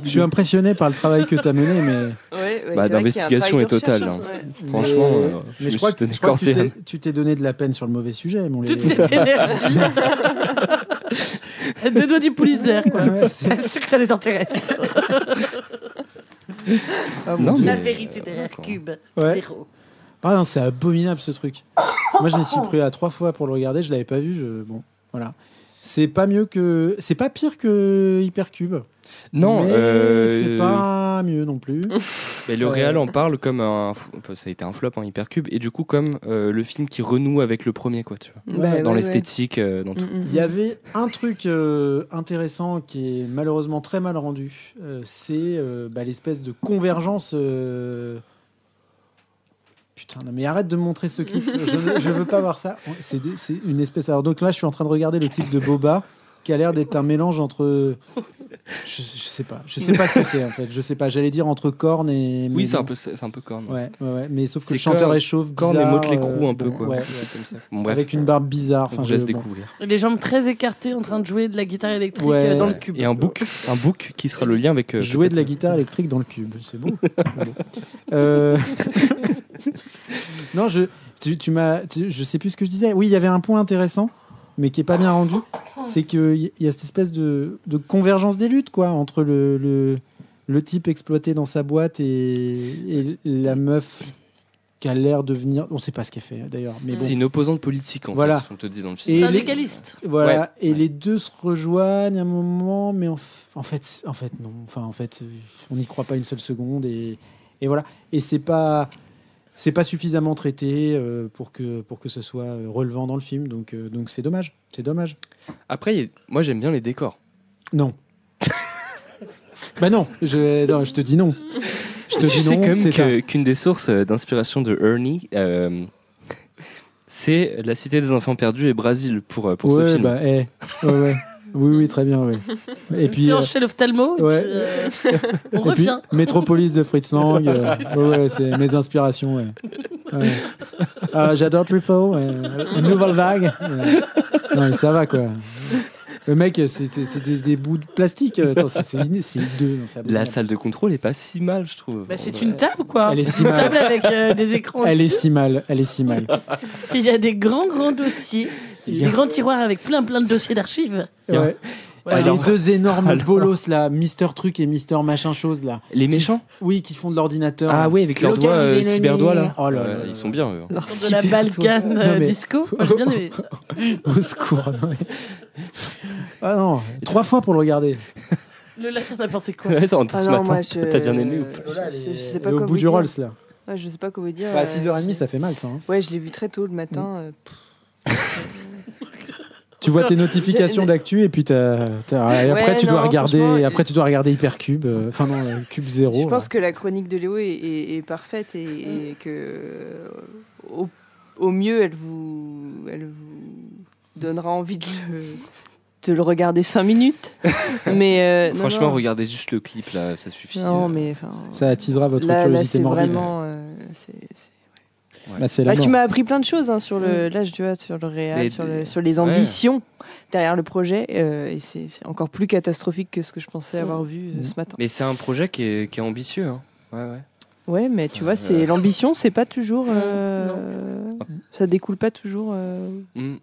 Je suis impressionné par le travail que tu as mené, mais l'investigation est totale. Hein. Franchement, je crois que tu t'es donné de la peine sur le mauvais sujet, mon Léo. Toute cette énergie. Deux doigts du Pulitzer, quoi. C'est sûr que ça les intéresse. La vérité derrière Cube. Zéro. Ah non, c'est abominable ce truc. Moi, je m'y suis pris à 3 fois pour le regarder, je l'avais pas vu. Bon, voilà. C'est pas pire que Hypercube. Non, c'est pas mieux non plus. Mais le réal en parle comme ça a été un flop en Hypercube et du coup comme le film qui renoue avec le premier, quoi, tu vois. Dans l'esthétique, dans tout. Il y avait un truc intéressant qui est malheureusement très mal rendu. C'est l'espèce de convergence. Putain, non, mais arrête de me montrer ce clip. Je veux pas voir ça. C'est une espèce. Alors donc là, je suis en train de regarder le clip de Boba, qui a l'air d'être un mélange entre. Je sais pas ce que c'est en fait. Je sais pas. J'allais dire entre Korn et. Oui, c'est un peu Korn. Ouais. Mais sauf que le chanteur est chauve. Korn et Motley Crue un peu quoi. Ouais. Comme ça. Bon, bref, avec une barbe bizarre. Je laisse découvrir. Les jambes très écartées en train de jouer de la guitare électrique dans le cube. Et un book qui sera le lien avec. Jouer de la guitare électrique dans le cube, c'est beau. Non, tu m'as. Je sais plus ce que je disais. Oui, il y avait un point intéressant, mais qui est pas bien rendu. C'est qu'il y a cette espèce de convergence des luttes, quoi, entre le type exploité dans sa boîte et la meuf qui a l'air de venir. On sait pas ce qu'elle fait d'ailleurs. Mais bon. C'est une opposante politique en fait, on te dit dans le film. C'est un légaliste. Voilà. Et les deux se rejoignent à un moment, mais en fait non. En fait, on n'y croit pas une seule seconde et voilà. Et c'est pas suffisamment traité pour que ce soit relevant dans le film. Donc c'est dommage. C'est dommage. Après, moi j'aime bien les décors. Non. Non, je te dis non. Je te dis non. C'est qu'une des sources d'inspiration de Ernie, c'est La Cité des Enfants Perdus et Brésil pour ce film. Ouais. Oui, très bien, oui. Et puis chez l'ophtalmo, on revient. Puis, Métropolis de Fritz Lang, c'est mes inspirations. Ouais. J'adore Truffaut, Une Nouvelle Vague. Non, mais ça va, quoi. Le mec, c'est des bouts de plastique. Attends, c'est hideux. La salle de contrôle est pas si mal, je trouve. C'est une table, quoi. Elle est si une mal. table avec des écrans. Elle est si mal. Il y a des grands dossiers, des grands tiroirs avec plein de dossiers d'archives. Ouais. Les deux énormes bolos là, Mister Truc et Mister Machin chose là. Les méchants Oui, qui font de l'ordinateur. Ah oui, avec leurs doigts cyberdoigts là. Oh là là. Ils sont bien eux. De la Balkan disco. Moi j'ai bien aimé ça. Au secours. Non, mais... Ah non, 3 fois pour le regarder. Lola, t'en as pensé quoi? Attends, ce matin, t'as bien aimé ou pas? Je sais pas au quoi bout vous du dire. Rolls là. Ouais, je sais pas quoi vous dire. Bah, 6h30, ça fait mal ça. Hein. Ouais, je l'ai vu très tôt le matin. Tu vois tes notifications d'actu et puis et après tu dois regarder Hypercube, Cube 0. Je pense que la chronique de Léo est parfaite et que au mieux elle vous donnera envie de le regarder 5 minutes. Mais franchement, regardez juste le clip là, ça suffit. Non, mais ça attisera votre curiosité morbide. Vraiment, c'est tu m'as appris plein de choses sur le sur le réel, sur les ambitions derrière le projet, et c'est encore plus catastrophique que ce que je pensais avoir vu ce matin. Mais c'est un projet qui est ambitieux. Hein. Ouais. Ouais, mais tu vois, c'est l'ambition, c'est pas toujours. Ça découle pas toujours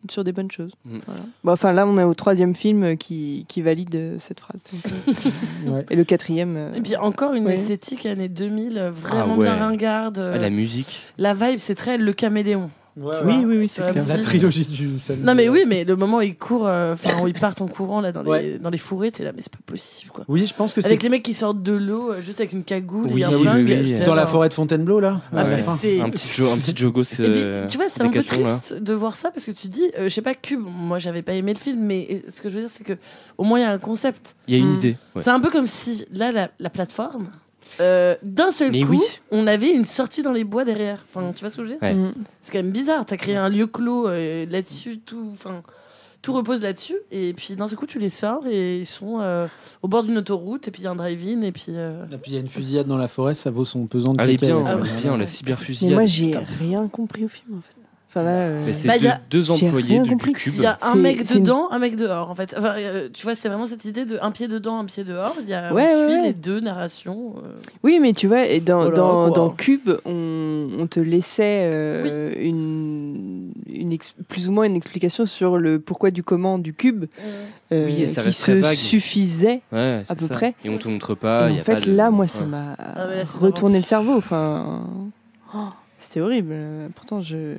sur des bonnes choses. Voilà. Bon, enfin, là, on est au 3e film qui valide cette phrase. Donc, et le 4e. Et puis encore une esthétique années 2000, vraiment bien ringarde. La musique. La vibe, c'est très le caméléon. Oui, c'est clair. La trilogie du samedi. Non mais oui, mais le moment où ils courent, où ils partent en courant là dans les fourrés, t'es là, mais c'est pas possible quoi. Oui, je pense que avec les mecs qui sortent de l'eau juste avec une cagoule et un flingue. Dans la forêt de Fontainebleau là. Un petit jogos. Tu vois, c'est un peu triste de voir ça parce que tu dis, je sais pas, Cube. Moi, j'avais pas aimé le film, mais ce que je veux dire, c'est que au moins il y a un concept. Il y a une idée. C'est un peu comme si là la plateforme. D'un seul coup, on avait une sortie dans les bois derrière. Enfin, tu vois ce que je veux dire ? C'est quand même bizarre. T'as créé un lieu clos là-dessus, tout repose là-dessus. Et puis d'un seul coup, tu les sors et ils sont au bord d'une autoroute. Et puis il y a un drive-in. Et puis il y a une fusillade dans la forêt. Ça vaut son pesant de cacahuètes. bien, la cyberfusillade. Mais moi, j'ai rien compris au film en fait. C'est deux employés du Cube. Il y a un mec dedans, un mec dehors. En fait, tu vois, c'est vraiment cette idée de un pied dedans, un pied dehors. Il y a les deux narrations. Oui, mais tu vois, et dans Cube, on te laissait plus ou moins une explication sur le pourquoi du comment du Cube, et ça qui se suffisait à peu près. Et on te montre pas. Et en fait, là, moi, ça m'a retourné le cerveau. Enfin. C'était horrible. Pourtant, le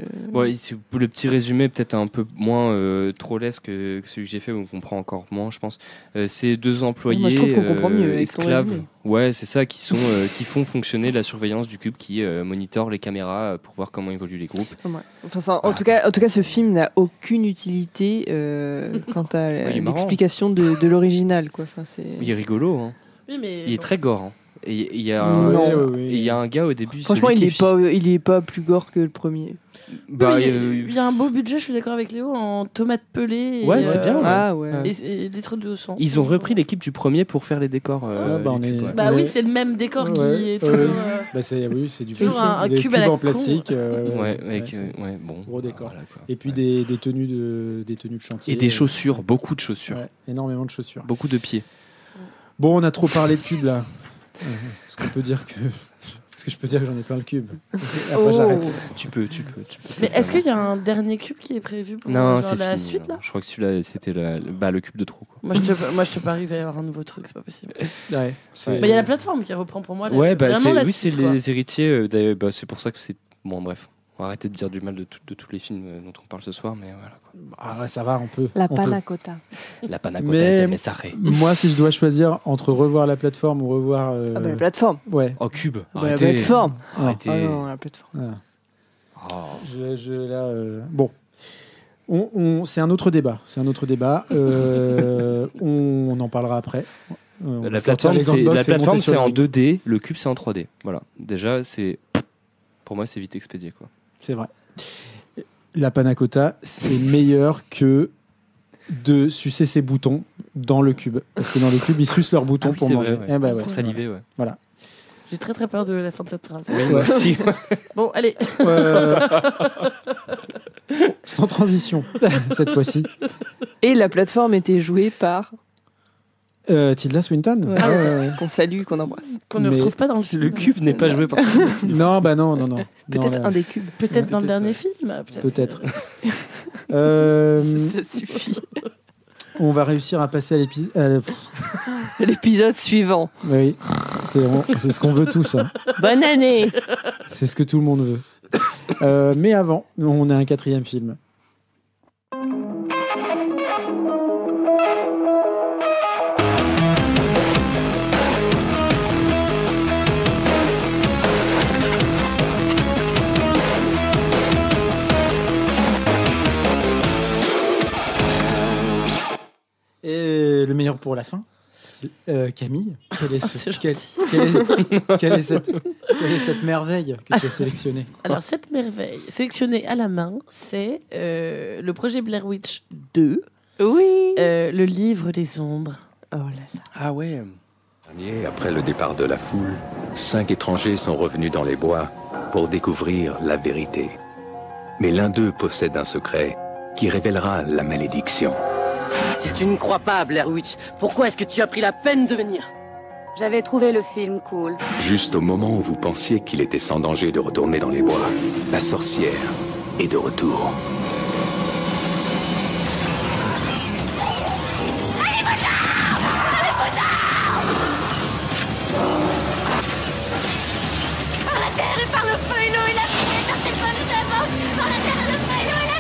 petit résumé, peut-être un peu moins trollesque que celui que j'ai fait, où on comprend encore moins, je pense. C'est 2 employés moi, je trouve qu'on comprend mieux esclaves. Ouais, c'est ça, qui font fonctionner la surveillance du Cube, qui monitorent les caméras pour voir comment évoluent les groupes. Ouais. Enfin, en tout cas, ce film n'a aucune utilité quant à l'explication de l'original, quoi. Enfin, il est rigolo. Hein. Oui, mais il est très gore. Hein. Et il y a un gars au début. Franchement, il est pas plus gore que le premier. Il y a un beau budget, je suis d'accord avec Léo, en tomates pelées. Ouais, c'est bien. Et des trucs de sang. Ils ont repris l'équipe du premier pour faire les décors. Oui, c'est le même décor qui est toujours. C'est du un cube à la en plastique. Bon. Gros décor. Voilà, et puis des tenues de chantier. Et des chaussures, beaucoup de chaussures. Énormément de chaussures. Beaucoup de pieds. Bon, on a trop parlé de Cube là. Est-ce que je peux dire que j'en ai plein le Cube? Après, j'arrête. Tu peux. Mais est-ce qu'il y a un dernier Cube qui est prévu pour la suite là? Je crois que celui-là, c'était le Cube de trop. Quoi. Moi, je te parie qu'il va y avoir un nouveau truc, c'est pas possible. Il y a la plateforme qui reprend pour moi. C'est les héritiers. C'est pour ça que c'est. Bon, bref. On va arrêter de dire du mal de tous les films dont on parle ce soir, mais voilà. Ça va, on peut. La panna cotta. La panna cotta, c'est messarré. Moi, si je dois choisir entre revoir la plateforme ou revoir. la plateforme. Ouais. Oh, Cube. Arrêtez. La plateforme. Arrêtez. Non, la plateforme. Là, c'est un autre débat. On en parlera après. La plateforme, c'est en 2D. Le Cube, c'est en 3D. Voilà. Déjà, pour moi, c'est vite expédié, quoi. C'est vrai. La panna cotta, c'est meilleur que de sucer ses boutons dans le Cube. Parce que dans le Cube, ils sucent leurs boutons pour manger. Pour saliver, ouais. Voilà. J'ai très très peur de la fin de cette phrase. Oui, moi aussi. Bon, allez. Sans transition, cette fois-ci. Et la plateforme était jouée par... Tilda Swinton, qu'on salue, qu'on embrasse. Qu'on ne retrouve pas dans le film. Le Cube n'est pas joué par non. Peut-être un des cubes. Peut-être dans le dernier film. Peut-être. Ça suffit. on va réussir à passer à l'épisode suivant. Oui, c'est ce qu'on veut tous. Hein. Bonne année. C'est ce que tout le monde veut. Mais avant, on a un 4e film. Et le meilleur pour la fin, Camille, quelle est cette merveille que tu as sélectionnée? Alors, cette merveille sélectionnée à la main, c'est le projet Blair Witch 2. Oui. Le livre des ombres. Oh là là. Ah ouais. Après le départ de la foule, 5 étrangers sont revenus dans les bois pour découvrir la vérité. Mais l'un d'eux possède un secret qui révélera la malédiction. Si tu ne crois pas à Blair Witch, pourquoi est-ce que tu as pris la peine de venir? J'avais trouvé le film cool. Juste au moment où vous pensiez qu'il était sans danger de retourner dans les bois, la sorcière est de retour. Par la terre et par le feu et l'eau et la fumée, par cette bonne d'avance, par la terre et le feu et l'eau et la...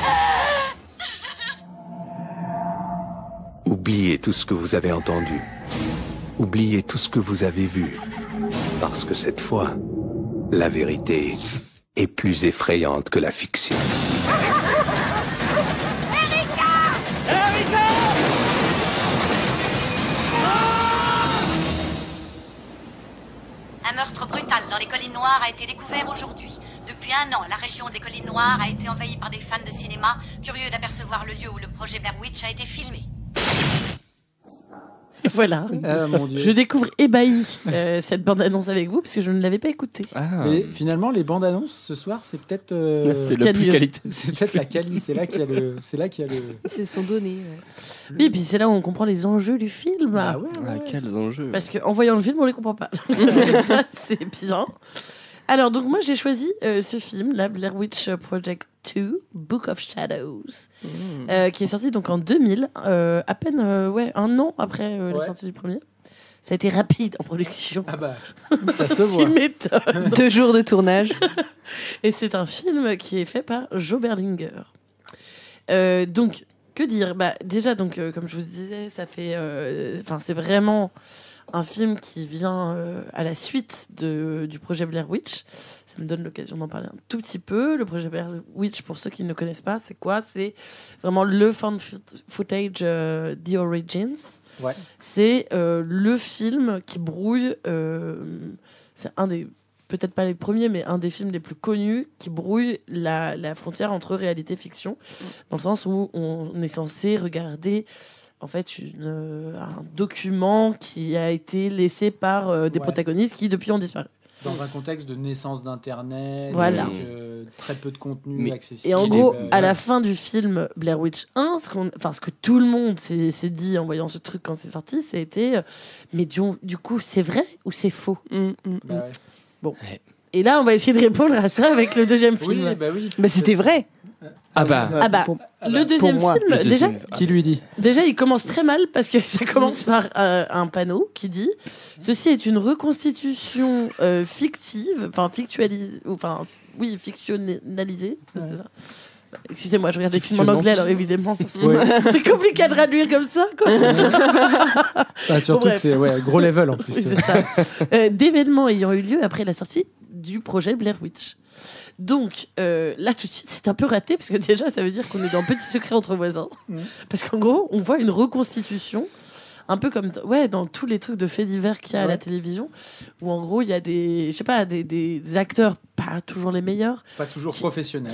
Oubliez tout ce que vous avez entendu. Oubliez tout ce que vous avez vu. Parce que cette fois, la vérité est plus effrayante que la fiction. Un meurtre brutal dans les collines noires a été découvert aujourd'hui. Depuis 1 an, la région des collines noires a été envahie par des fans de cinéma, curieux d'apercevoir le lieu où le projet Blair Witch a été filmé. Voilà. Mon Dieu. Je découvre ébahi cette bande-annonce avec vous parce que je ne l'avais pas écoutée. Mais finalement, les bandes-annonces ce soir, c'est peut-être c'est le plus qualité. C'est peut-être la quali. C'est là qu'il y a le. C'est son donné. Oui, et puis c'est là où on comprend les enjeux du film. Ah ouais. Quels enjeux? Parce qu'en voyant le film, on les comprend pas. Ça, c'est bien. Alors, donc moi, j'ai choisi ce film, la Blair Witch Project 2, Book of Shadows, qui est sorti donc en 2000, à peine 1 an après la sortie du premier. Ça a été rapide en production. Ah bah, ça se voit. Tu m'étonnes. 2 jours de tournage. Et c'est un film qui est fait par Joe Berlinger. Donc, que dire? Déjà, donc, comme je vous disais, ça fait... c'est vraiment... un film qui vient à la suite du projet Blair Witch. Ça me donne l'occasion d'en parler un tout petit peu. Le projet Blair Witch, pour ceux qui ne connaissent pas, c'est quoi? C'est vraiment le found footage The Origins. Ouais. C'est le film qui brouille... c'est un des... peut-être pas les premiers, mais un des films les plus connus qui brouille la frontière entre réalité et fiction, dans le sens où on est censé regarder... en fait, un document qui a été laissé par des protagonistes qui, depuis, ont disparu. Dans un contexte de naissance d'Internet, voilà. avec très peu de contenu accessible. Et en gros, à la fin du film Blair Witch 1, ce que tout le monde s'est dit en voyant ce truc quand c'est sorti, c'était mais du coup, c'est vrai ou c'est faux? Bon. Ouais. Et là, on va essayer de répondre à ça avec le deuxième film. Oui. Mais c'était vrai. Le deuxième film, déjà, qui lui dit? Déjà, il commence très mal parce que ça commence par un panneau qui dit ceci est une reconstitution fictive, fictionnalisée. Ouais. C'est ça. Excusez-moi, je regarde des films en anglais, alors évidemment. C'est compliqué à traduire comme ça, quoi. Surtout que c'est gros level en plus. Oui, c'est ça. D'événements ayant eu lieu après la sortie du projet Blair Witch. Donc là tout de suite c'est un peu raté parce que déjà ça veut dire qu'on est dans Petit Secret entre voisins parce qu'en gros on voit une reconstitution un peu comme dans tous les trucs de faits divers qu'il y a à la télévision où en gros il y a des acteurs pas toujours les meilleurs, pas toujours professionnels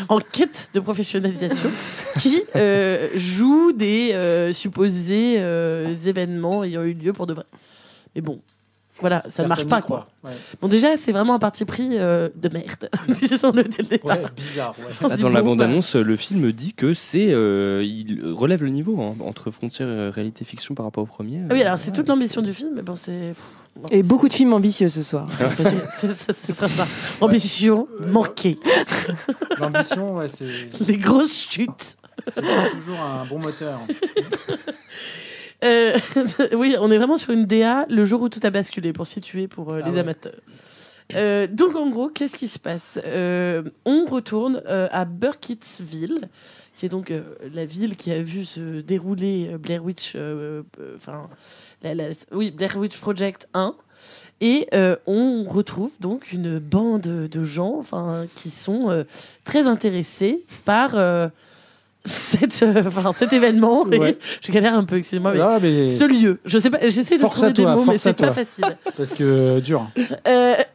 en quête de professionnalisation qui jouent des supposés événements ayant eu lieu pour de vrai. Mais bon, voilà, ça ne marche pas, quoi. Ouais. Bon, déjà, c'est vraiment un parti pris de merde. Disons-le dès le départ. Ouais, bizarre. Ouais. Dans la bande-annonce, le film dit que il relève le niveau entre frontières et réalité-fiction par rapport au premier. Ah oui, alors c'est toute l'ambition du film, mais bon, c'est... Et beaucoup de films ambitieux ce soir. Ce sera ça. Ambition manquée. L'ambition, c'est... Les grosses chutes. C'est toujours un bon moteur. Oui, on est vraiment sur une DA le jour où tout a basculé, pour situer pour les amateurs. Donc en gros, qu'est-ce qui se passe ? On retourne à Burkittsville, qui est donc la ville qui a vu se dérouler Blair Witch, Blair Witch Project 1. Et on retrouve donc une bande de gens qui sont très intéressés par cet événement. Ouais. Je galère un peu, excusez-moi, mais ce lieu. Je sais pas, j'essaie de trouver des mots, mais c'est pas facile. Parce que dur.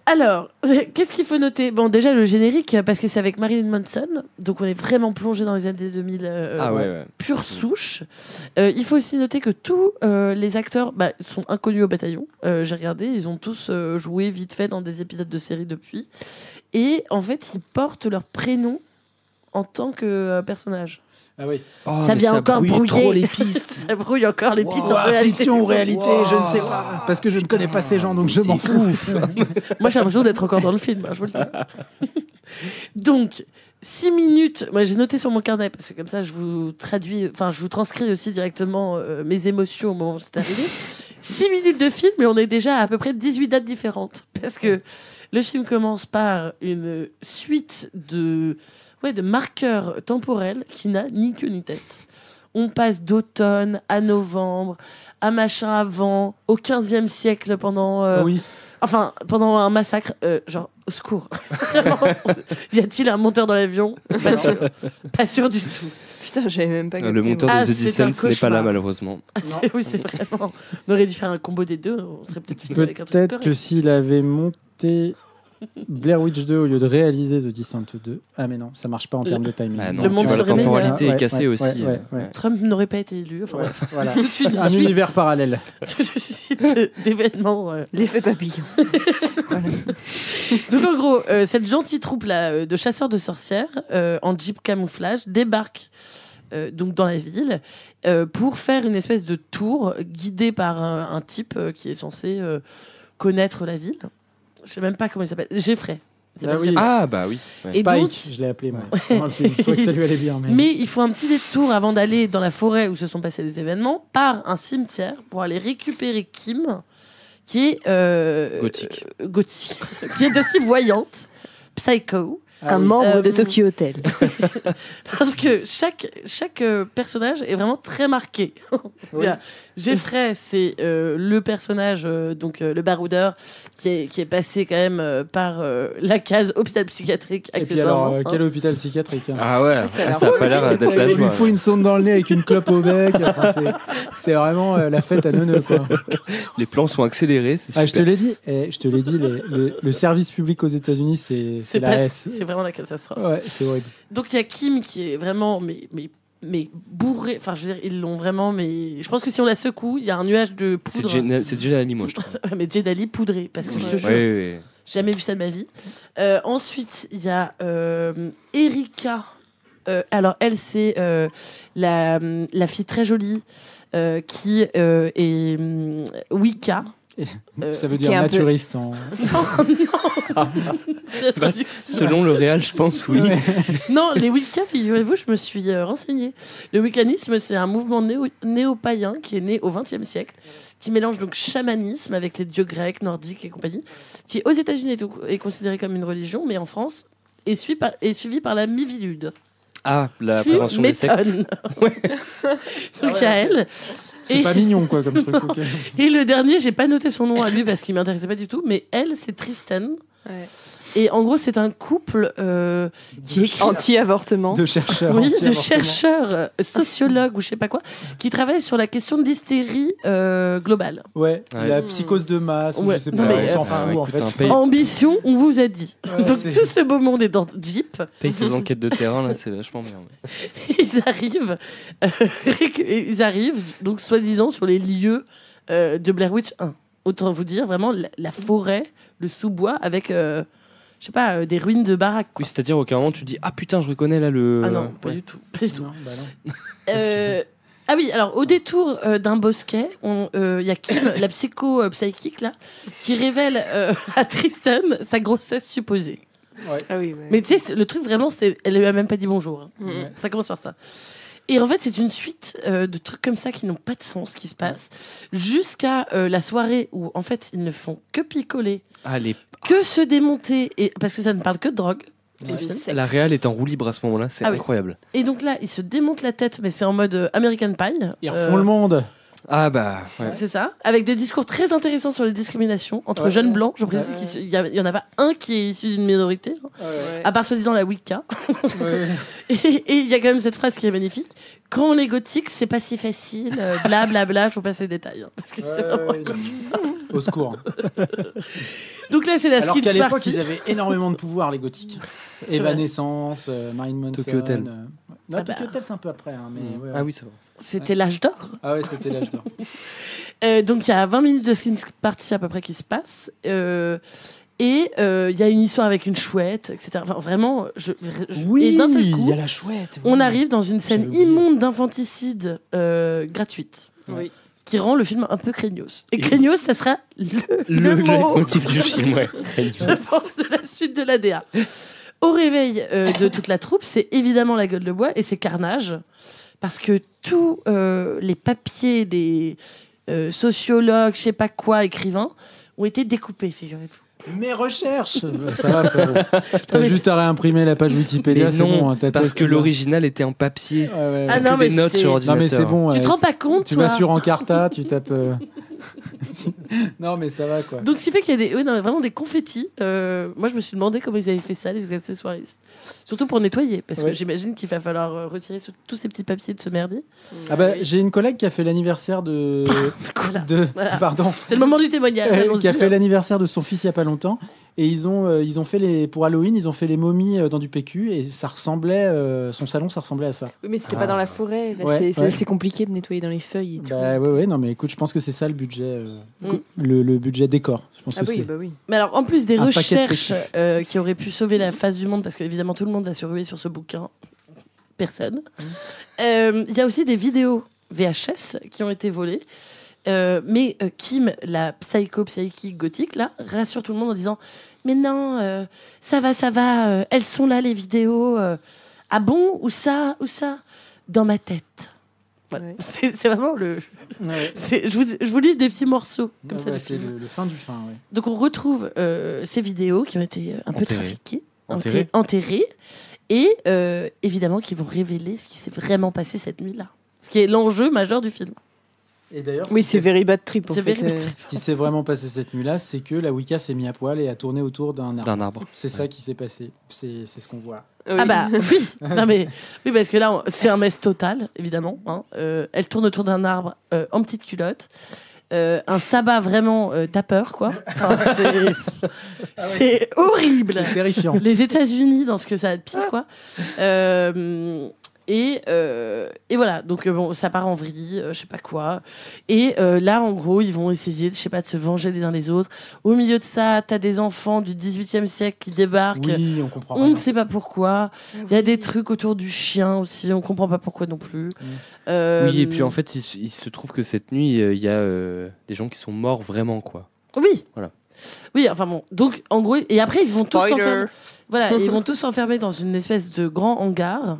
Alors, qu'est-ce qu'il faut noter ? Bon, déjà le générique, parce que c'est avec Marilyn Manson, donc on est vraiment plongé dans les années 2000, pure souche. Il faut aussi noter que tous les acteurs sont inconnus au bataillon. J'ai regardé, ils ont tous joué vite fait dans des épisodes de séries depuis. Et en fait, ils portent leur prénom en tant que personnage. Ah oui. Ça vient encore brouiller trop les pistes. Ça brouille encore les pistes. Fiction ou réalité, je ne sais pas. Parce que je ne connais pas ces gens, donc je m'en fous. Moi, j'ai l'impression d'être encore dans le film, je vous le dis. Donc, 6 minutes. Moi, j'ai noté sur mon carnet, parce que comme ça, je vous transcris aussi directement mes émotions au moment où c'est arrivé. 6 minutes de film, mais on est déjà à peu près 18 dates différentes. Parce que le film commence par une suite de marqueurs temporels qui n'a ni queue ni tête. On passe d'automne à novembre, à machin avant, au 15e siècle pendant... pendant un massacre, genre, au secours. Y a-t-il un monteur dans l'avion ? Pas sûr du tout. Putain, j'avais même pas capté. Le monteur de The Descent n'est pas là, malheureusement. Oui, c'est vraiment... On aurait dû faire un combo des deux, on serait peut-être fini avec un truc Peut-être correct. que s'il avait monté Blair Witch 2 au lieu de réaliser The Descent 2. Ah mais non, ça marche pas en termes de timing. Ah non, le monde la temporalité est cassée aussi. Trump n'aurait pas été élu. Enfin, voilà. Toute une un suite, univers parallèle. Toute une suite d'événements. L'effet papillon. Voilà. Donc en gros, cette gentille troupe là de chasseurs de sorcières en jeep camouflage débarque donc dans la ville pour faire une espèce de tour guidé par un type qui est censé connaître la ville. Je sais même pas comment il s'appelle. Jeffrey. Ah bah oui. Ouais. Spike, donc, je l'ai appelé moi. Dans le film. Je trouvais que ça lui allait bien. Mais il faut un petit détour avant d'aller dans la forêt où se sont passés les événements, par un cimetière pour aller récupérer Kim, qui est gothique, qui est aussi voyante, psycho. Un membre de Tokyo Hotel. Parce que chaque personnage est vraiment très marqué. Oui. Jeffrey, c'est le personnage, le baroudeur, qui est passé quand même par la case hôpital psychiatrique, accessoirement. Et puis alors, quel hôpital psychiatrique hein. Ah ouais, ça a pas l'air d'être la joie. Il lui faut une sonde dans le nez avec une clope au bec. Enfin, c'est vraiment la fête à neuneux, quoi. Les plans sont accélérés, c'est super. Je te l'ai dit, le service public aux États-Unis, c'est la S. C'est vraiment la catastrophe. Ouais, c'est horrible. Donc il y a Kim qui est vraiment mais bourré, enfin je veux dire ils l'ont vraiment, mais je pense que si on la secoue il y a un nuage de poudre. C'est Jed Ali, moi je trouve. Mais Jed Ali poudré, parce que je te jure, j'ai jamais vu ça de ma vie. Ensuite il y a Erika. Alors elle c'est la fille très jolie qui est Wicca. Ça veut dire naturiste en... selon le réel, je pense, oui. Non, les Wicca, figurez-vous, je me suis renseignée. Le wiccanisme, c'est un mouvement néo-païen qui est né au XXe siècle, qui mélange donc chamanisme avec les dieux grecs, nordiques et compagnie, qui aux États-Unis est considéré comme une religion, mais en France est suivi par la Mivilude. Ah, la prévention des sectes. Ouais. Donc il y a elle. C'est pas mignon, quoi, comme truc. Okay. Et le dernier, j'ai pas noté son nom à lui parce qu'il m'intéressait pas du tout, mais elle, c'est Tristan. Ouais. Et en gros, c'est un couple qui est anti-avortement. De chercheurs. Oui, de chercheurs, sociologues ou je sais pas quoi, qui travaillent sur la question de l'hystérie globale. Ouais, la psychose de masse, je sais pas, on s'en fout en fait. Ambition, on vous a dit. Donc tout ce beau monde est dans Jeep. Paye tes enquêtes de terrain, là, c'est vachement bien. Ils arrivent, donc soi-disant, sur les lieux de Blair Witch 1. Autant vous dire, vraiment, la forêt, le sous-bois, avec... je sais pas, des ruines de baraques. Oui, c'est-à-dire aucun moment tu te dis ah putain je reconnais là le. Ah non, pas du tout. Pas du tout. Non, bah non. Ah oui, alors au détour d'un bosquet, il y a Kim, la psychique là, qui révèle à Tristan sa grossesse supposée. Ouais. Ah oui, ouais. Mais tu sais, le truc vraiment, elle lui a même pas dit bonjour. Hein. Ça commence par ça. Et en fait, c'est une suite de trucs comme ça qui n'ont pas de sens, qui se passent, jusqu'à la soirée où, en fait, ils ne font que picoler, que se démonter, parce que ça ne parle que de drogue. La réal est en roue libre à ce moment-là, c'est incroyable. Et donc là, ils se démontent la tête, mais c'est en mode American Pie. Ils refont le monde. Ah bah, ouais. C'est ça, avec des discours très intéressants sur les discriminations entre jeunes blancs. Je précise qu'il y en a pas un qui est issu d'une minorité, à part soi-disant la Wicca. Et il y a quand même cette phrase qui est magnifique. Quand les gothiques, c'est pas si facile, blablabla, je vous passe les détails. Parce que c'est vraiment au secours. Donc là, c'est la Alors skills qu'à l'époque, party. ils avaient énormément de pouvoir, les gothiques. Evanescence, Marilyn Manson. Tokyo Hotel. Non, Tokyo Hotel, c'est un peu après. Hein, mais Ah oui, c'est vrai. C'était l'âge d'or. Ah ouais, c'était l'âge d'or. Donc il y a 20 minutes de skins party à peu près qui se passe. Et il y a une histoire avec une chouette, etc. Enfin, vraiment, oui, et d'un seul coup, il y a la chouette. On arrive dans une scène immonde d'infanticide gratuite. Oui. Qui rend le film un peu craignos. Et craignos, ça sera le mot, motif du film, ouais. je pense, de la suite de l'ADA. Au réveil de toute la troupe, c'est évidemment la gueule de bois et c'est carnage. Parce que tous les papiers des sociologues, je sais pas quoi, écrivains, ont été découpés, figurez-vous. Mes recherches. Ça va, frérot. T'as juste à réimprimer la page Wikipédia, c'est bon. Hein, parce que l'original était en papier. Ouais. C'est que des notes sur ordinateur. Non mais c'est bon. Tu te rends pas compte, Tu toi. vas sur Encarta, tu tapes... Non mais ça va, quoi. Donc ce qui fait qu'il y a vraiment des confettis. Moi je me suis demandé comment ils avaient fait ça, les accessoiristes. Surtout pour nettoyer, parce que j'imagine qu'il va falloir retirer tous ces petits papiers de ce merdier. Ah bah j'ai une collègue qui a fait l'anniversaire de... Voilà. Pardon. C'est le moment du témoignage. Qui a fait l'anniversaire de son fils il y a pas longtemps. Et ils ont fait pour Halloween, ils ont fait les momies dans du PQ et ça ressemblait, son salon, ça ressemblait à ça. Oui, mais c'était pas dans la forêt. Là, c'est compliqué de nettoyer dans les feuilles. Et tout. Bah ouais, non mais écoute, je pense que c'est ça le budget, le budget décor. Je pense que c'est. Bah oui. Mais alors, en plus des recherches qui auraient pu sauver la face du monde, parce qu'évidemment tout le monde va se ruer sur ce bouquin, personne. Il y a aussi des vidéos VHS qui ont été volées. Mais Kim, la psychique gothique, là, rassure tout le monde en disant mais non, ça va, elles sont là les vidéos. Ah bon, où ça dans ma tête. Voilà. Ouais. C'est vraiment le. Ouais. Je vous livre des petits morceaux comme ça. C'est le fin du fin. Ouais. Donc on retrouve ces vidéos qui ont été un peu trafiquées, enterrées, et évidemment qui vont révéler ce qui s'est vraiment passé cette nuit-là. Ce qui est l'enjeu majeur du film. Et d'ailleurs, c'est very bad trip. En fait. Ce qui s'est vraiment passé cette nuit-là, c'est que la Wicca s'est mise à poil et a tourné autour d'un arbre. C'est ça qui s'est passé. C'est ce qu'on voit. Oui. Ah bah oui. Non mais oui, parce que là c'est un mess total évidemment. Hein. Elle tourne autour d'un arbre en petite culotte. Un sabbat vraiment tapeur quoi. Enfin, c'est horrible. C'est terrifiant. Les États-Unis dans ce que ça a de pire quoi. Et voilà, donc bon, ça part en vrille, je sais pas quoi. Et là, en gros, ils vont essayer, je sais pas, de se venger les uns les autres. Au milieu de ça, t'as des enfants du 18e siècle qui débarquent. Oui, on comprend. On ne sait pas pourquoi. Il y a des trucs autour du chien aussi, on comprend pas pourquoi non plus. Oui, et puis en fait, il se trouve que cette nuit, il y a des gens qui sont morts vraiment, quoi. Oui. Voilà. Oui, enfin bon. Donc, en gros, et après, ils vont tous s'enfermer. Voilà, ils vont tous s'enfermer dans une espèce de grand hangar.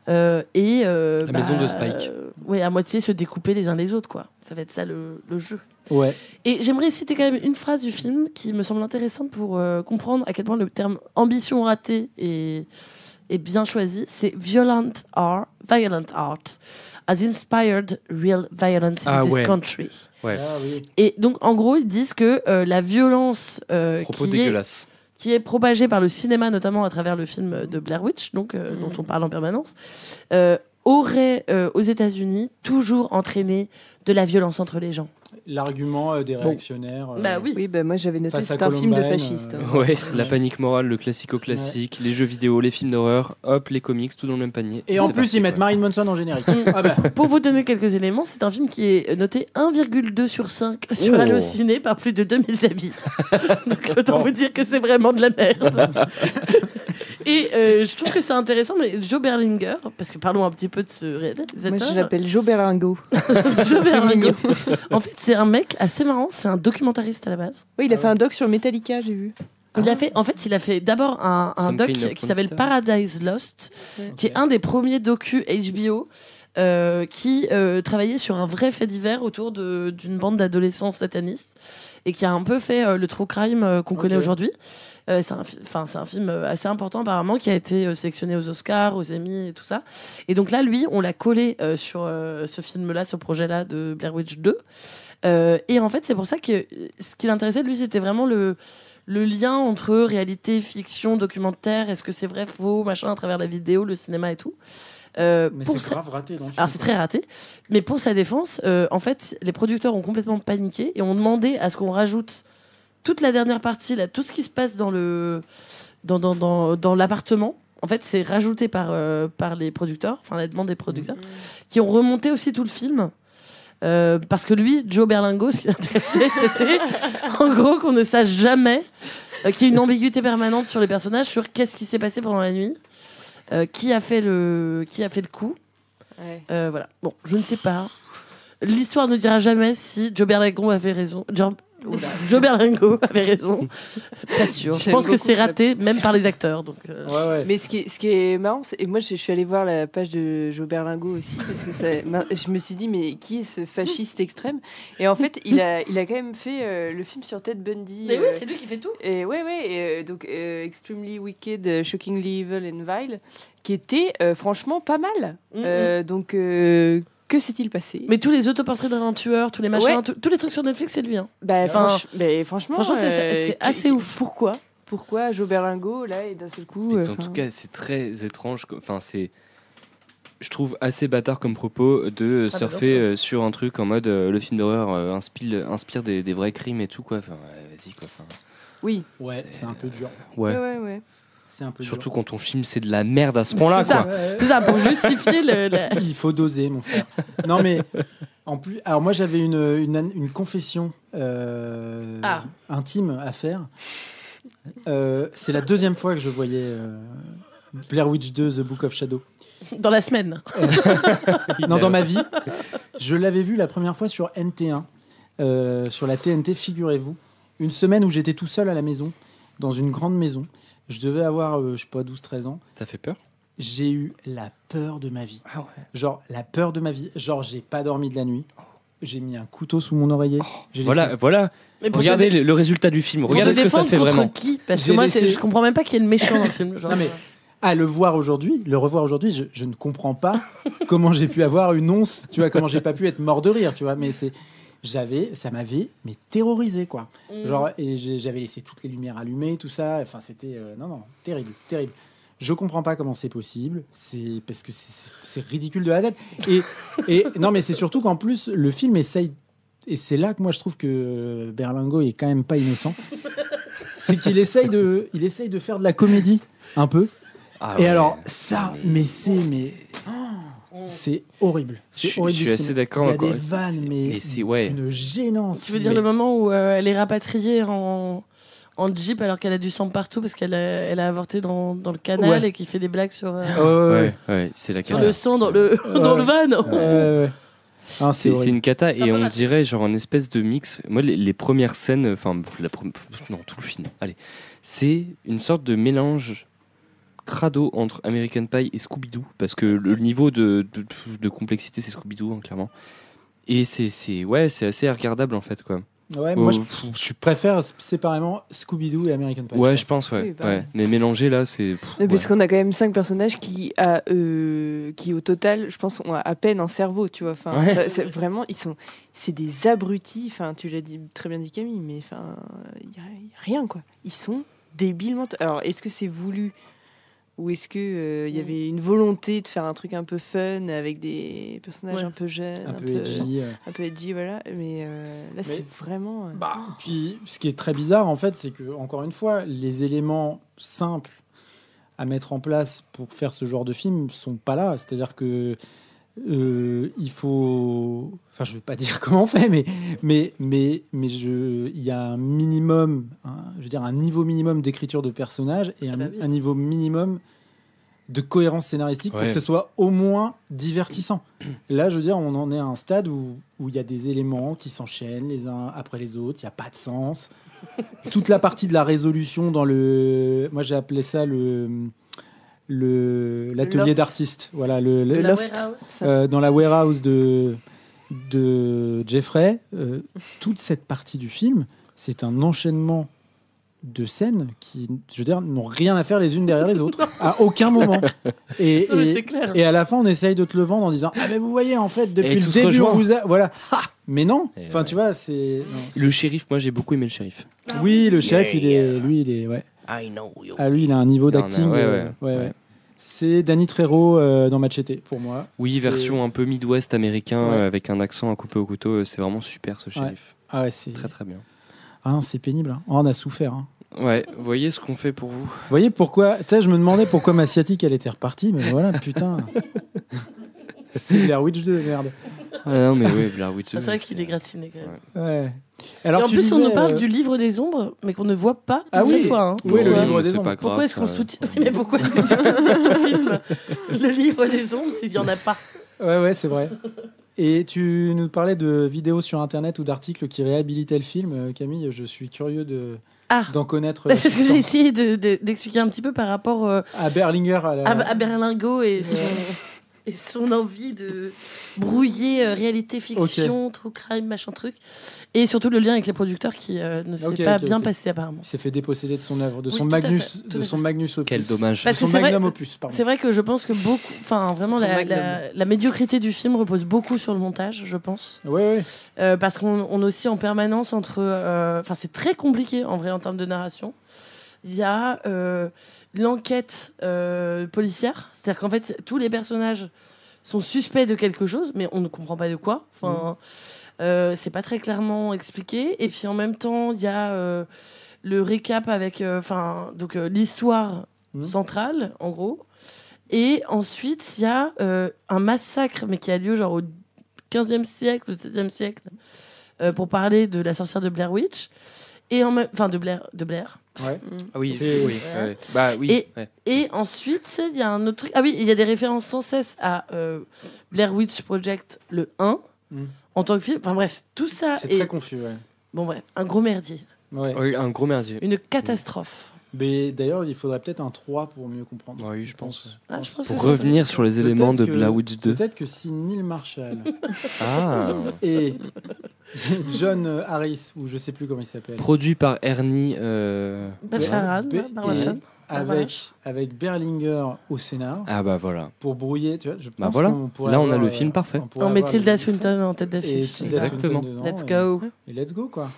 La maison de Spike. Oui, à moitié se découper les uns les autres, quoi. Ça va être ça le jeu. Ouais. Et j'aimerais citer quand même une phrase du film qui me semble intéressante pour comprendre à quel point le terme ambition ratée est bien choisi. C'est violent art has inspired real violence in this country. Ouais. Ah, oui. Et donc, en gros, ils disent que la violence qui est propagée par le cinéma, notamment à travers le film de Blair Witch, donc, dont on parle en permanence, aurait, aux États-Unis, toujours entraîné de la violence entre les gens. L'argument des réactionnaires. Bah oui. Oui, bah moi j'avais noté que c'était un film de fasciste. Ouais, la panique morale, le classico-classique, les jeux vidéo, les films d'horreur, hop, les comics, tout dans le même panier. Et en plus, ils mettent Marilyn Manson en générique. Ah bah. Pour vous donner quelques éléments, c'est un film qui est noté 1,2 sur 5 sur Allociné par plus de 2000 avis. Donc autant vous dire que c'est vraiment de la merde. Et je trouve que c'est intéressant, mais Joe Berlinger, parce que parlons un petit peu de ce réalisateur. Moi je l'appelle Joe Berlingo. Joe Berlingo. En fait, c'est un mec assez marrant, c'est un documentariste à la base. Oui, il a fait un doc sur Metallica, j'ai vu. Il a fait d'abord un doc qui s'appelle Paradise Lost, qui est un des premiers docus HBO qui travaillait sur un vrai fait divers autour d'une bande d'adolescents satanistes et qui a un peu fait le true crime qu'on connaît aujourd'hui. C'est un film assez important apparemment qui a été sélectionné aux Oscars, aux Emmy et tout ça. Et donc là, lui, on l'a collé sur ce film-là, ce projet-là de Blair Witch 2. Et en fait, c'est pour ça que ce qui l'intéressait, lui, c'était vraiment le lien entre réalité, fiction, documentaire. Est-ce que c'est vrai, faux, machin, à travers la vidéo, le cinéma et tout. Mais c'est grave raté dans le film. Alors c'est très raté, mais pour sa défense, en fait, les producteurs ont complètement paniqué et ont demandé à ce qu'on rajoute toute la dernière partie, là, tout ce qui se passe dans l'appartement. En fait, c'est rajouté par les producteurs, enfin la demande des producteurs, qui ont remonté aussi tout le film. Parce que lui, Joe Berlingo, ce qui l'intéressait, c'était en gros qu'on ne sache jamais, qu'il y ait une ambiguïté permanente sur les personnages, sur qu'est-ce qui s'est passé pendant la nuit. Qui a fait le coup. Voilà. Bon, je ne sais pas. L'histoire ne dira jamais si Joe Berlingo avait raison. Joe Berlingo avait raison. Pas sûr. Je pense que c'est raté, même par les acteurs. Donc, Mais ce qui est marrant, et moi je suis allée voir la page de Joe Berlingo aussi, parce que je me suis dit, mais qui est ce fasciste extrême? Et en fait, il a quand même fait le film sur Ted Bundy. Mais oui, c'est lui qui fait tout. Et donc Extremely Wicked, Shockingly Evil and Vile, qui était franchement pas mal. Donc. Que s'est-il passé? Mais tous les autoportraits d'un tueur, tous les machins, tous les trucs sur Netflix, c'est lui. Hein. Franchement, c'est assez ouf. Pourquoi Joe Berlingo, là, et d'un seul coup... En tout cas, c'est très étrange. Enfin, je trouve assez bâtard comme propos de surfer sur un truc en mode le film d'horreur inspire des vrais crimes et tout, quoi. Enfin, vas-y, quoi. Oui. Ouais, c'est un peu dur. Ouais. C'est un peu surtout dur. Quand ton film c'est de la merde à ce point-là, quoi. C'est ça, pour justifier Il faut doser, mon frère. Non, mais en plus, alors moi j'avais une confession intime à faire. C'est la deuxième fois que je voyais Blair Witch 2, The Book of Shadow. Dans la semaine. Non, dans ma vie. Je l'avais vu la première fois sur NT1, sur la TNT, figurez-vous. Une semaine où j'étais tout seul à la maison, dans une grande maison. Je devais avoir, je sais pas, 12-13 ans. T'as fait peur? J'ai eu la peur de ma vie. Ah ouais. Genre, la peur de ma vie. Genre, j'ai pas dormi de la nuit. J'ai mis un couteau sous mon oreiller. Voilà. Mais regardez le résultat du film. Regardez ce que ça fait vraiment. Qui? Parce que moi, je comprends même pas qu'il y ait le méchant dans le film. Genre. Non, mais le revoir aujourd'hui, je ne comprends pas comment j'ai pu avoir une once. Tu vois, comment j'ai pas pu être mort de rire. Tu vois, mais ça m'avait terrorisé, quoi. Genre, et j'avais laissé toutes les lumières allumées, tout ça. Enfin, c'était terrible. Je comprends pas comment c'est possible. C'est parce que c'est ridicule de la tête. Et non, mais c'est surtout qu'en plus le film essaye, et c'est là que moi je trouve que Berlingo est quand même pas innocent. C'est qu'il essaye de faire de la comédie un peu. Et alors ça, c'est horrible. C'est horrible. Je suis assez d'accord. Il y a des vannes, mais c'est une gênance. Tu veux dire le moment où elle est rapatriée en Jeep alors qu'elle a du sang partout parce qu'elle a avorté dans le canal et qu'il fait des blagues sur, c'est la sur le sang dans le van. Ah, c'est une cata et on dirait genre une espèce de mix. Moi, les premières scènes, enfin, tout le film, allez, c'est une sorte de mélange crado entre American Pie et Scooby-Doo parce que le niveau de complexité c'est Scooby-Doo, hein, clairement. Et c'est assez regardable en fait, quoi. Ouais, moi je préfère séparément Scooby-Doo et American Pie. Ouais, je pense, ouais. Mais mélanger là, c'est. Parce qu'on a quand même 5 personnages qui au total, je pense, ont à peine un cerveau, tu vois. Enfin, c'est vraiment, c'est des abrutis. Enfin, tu l'as dit très bien dit Camille, mais enfin, il y a rien, quoi. Ils sont débilement. Alors, est-ce que c'est voulu? Ou est-ce qu'il y avait une volonté de faire un truc un peu fun avec des personnages un peu jeunes, un peu edgy, voilà. Mais c'est vraiment. Puis, ce qui est très bizarre, en fait, c'est que encore une fois, les éléments simples à mettre en place pour faire ce genre de film sont pas là. C'est-à-dire que il faut. Enfin, je vais pas dire comment on fait, mais il y a un minimum, un niveau minimum d'écriture de personnages et un niveau minimum de cohérence scénaristique pour que ce soit au moins divertissant. Là, je veux dire, on en est à un stade où il y a des éléments qui s'enchaînent les uns après les autres, il n'y a pas de sens. Toute la partie de la résolution dans moi j'ai appelé ça la l'atelier loft. d'artiste. Voilà, La loft. warehouse. Dans la warehouse de Jeffrey. Toute cette partie du film, c'est un enchaînement de scènes qui, je veux dire, n'ont rien à faire les unes derrière les autres, à aucun moment. Et, Non, mais et- c'est clair. et à la fin, on essaye de te le vendre en disant ah mais vous voyez, en fait, depuis Et le tout se début, on rejoint. vous a voilà. Mais non. Et Enfin, ouais. tu vois, c'est non, c'est- Le shérif, moi j'ai beaucoup aimé le shérif. oui, le chef, il est ouais. I know you. Ah lui, il a un niveau Il en a, d'acting. ouais. C'est Danny Trejo dans Machete pour moi. Oui, C'est- version un peu Midwest américain Ouais. avec un accent à couper au couteau. C'est vraiment super ce shérif. Ah ouais, c'est Très très bien. ah non, c'est pénible. Hein. Oh, on a souffert. Hein. Ouais, vous voyez ce qu'on fait pour vous. Vous voyez pourquoi? Tu sais, je me demandais pourquoi ma sciatique elle était repartie, mais voilà, putain. C'est Blair Witch 2, merde. Ah non, mais oui, Blair Witch. C'est vrai qu'il est gratiné quand même. Ouais. Et Alors en tu plus, on disais, nous parle du livre des ombres, mais qu'on ne voit pas Ah une seule oui. fois. Hein. Oui, le Pourquoi livre des c'est ombres. pas grave, Pourquoi est-ce qu'on ça. soutient Oui, mais pourquoi est-ce que tu soutiens ton film Le livre des ombres, s'il n'y en a pas. Ouais, c'est vrai. Et tu nous parlais de vidéos sur internet ou d'articles qui réhabilitaient le film, Camille. Je suis curieux d'en connaître. Bah, c'est ce que j'ai la essayé d'expliquer un petit peu par rapport à Berlinger. à Berlingo et son envie de brouiller réalité-fiction, true crime, machin truc. Et surtout le lien avec les producteurs qui ne s'est pas bien passé apparemment. Il s'est fait déposséder de son œuvre, de Oui, son tout à Magnus, fait, tout de à son fait. Magnus opus. Quel dommage. De Parce son que c'est vrai- magnum opus, pardon. C'est vrai que je pense que beaucoup, enfin vraiment Son la magnum. médiocrité du film repose beaucoup sur le montage, je pense. Ouais. Parce qu'on oscille en permanence entre. Enfin, c'est très compliqué en vrai en termes de narration. Il y a l'enquête policière, c'est-à-dire qu'en fait tous les personnages sont suspects de quelque chose, mais on ne comprend pas de quoi. Enfin, c'est pas très clairement expliqué. Et puis en même temps, il y a le récap avec, donc l'histoire centrale, en gros. Et ensuite, il y a un massacre, mais qui a lieu genre au 15e siècle, au 16e siècle, pour parler de la sorcière de Blair Witch. Et enfin, de Blair. Ouais. Ah oui, C'est- oui. Ouais. Bah oui. Et, ouais. et ensuite, il y a un autre truc. Ah oui, il y a des références sans cesse à Blair Witch Project, le 1, en tant que film. Enfin bref, tout ça C'est est... très confus, ouais. Bon bref, un gros merdier. Ouais. Oui, un gros merdier. Une catastrophe. Mais d'ailleurs, il faudrait peut-être un 3 pour mieux comprendre. Oui, je pense. Ah, je pense Pour que revenir sur les éléments de Blair Witch 2. Peut-être que si Neil Marshall Ah. et John Harris, ou je sais plus comment il s'appelle, Produit par Ernie. Bacharach, et Barbachan. avec Berlinger au scénar Ah bah voilà. pour brouiller, tu vois, je pense Bah voilà. qu'on pourrait Là, on a avoir, le film parfait. on pourrait On met avoir Tilda le- Swinton en tête et d'affiche. Tilda Exactement. Swinton dedans, Let's go. Et let's go, quoi.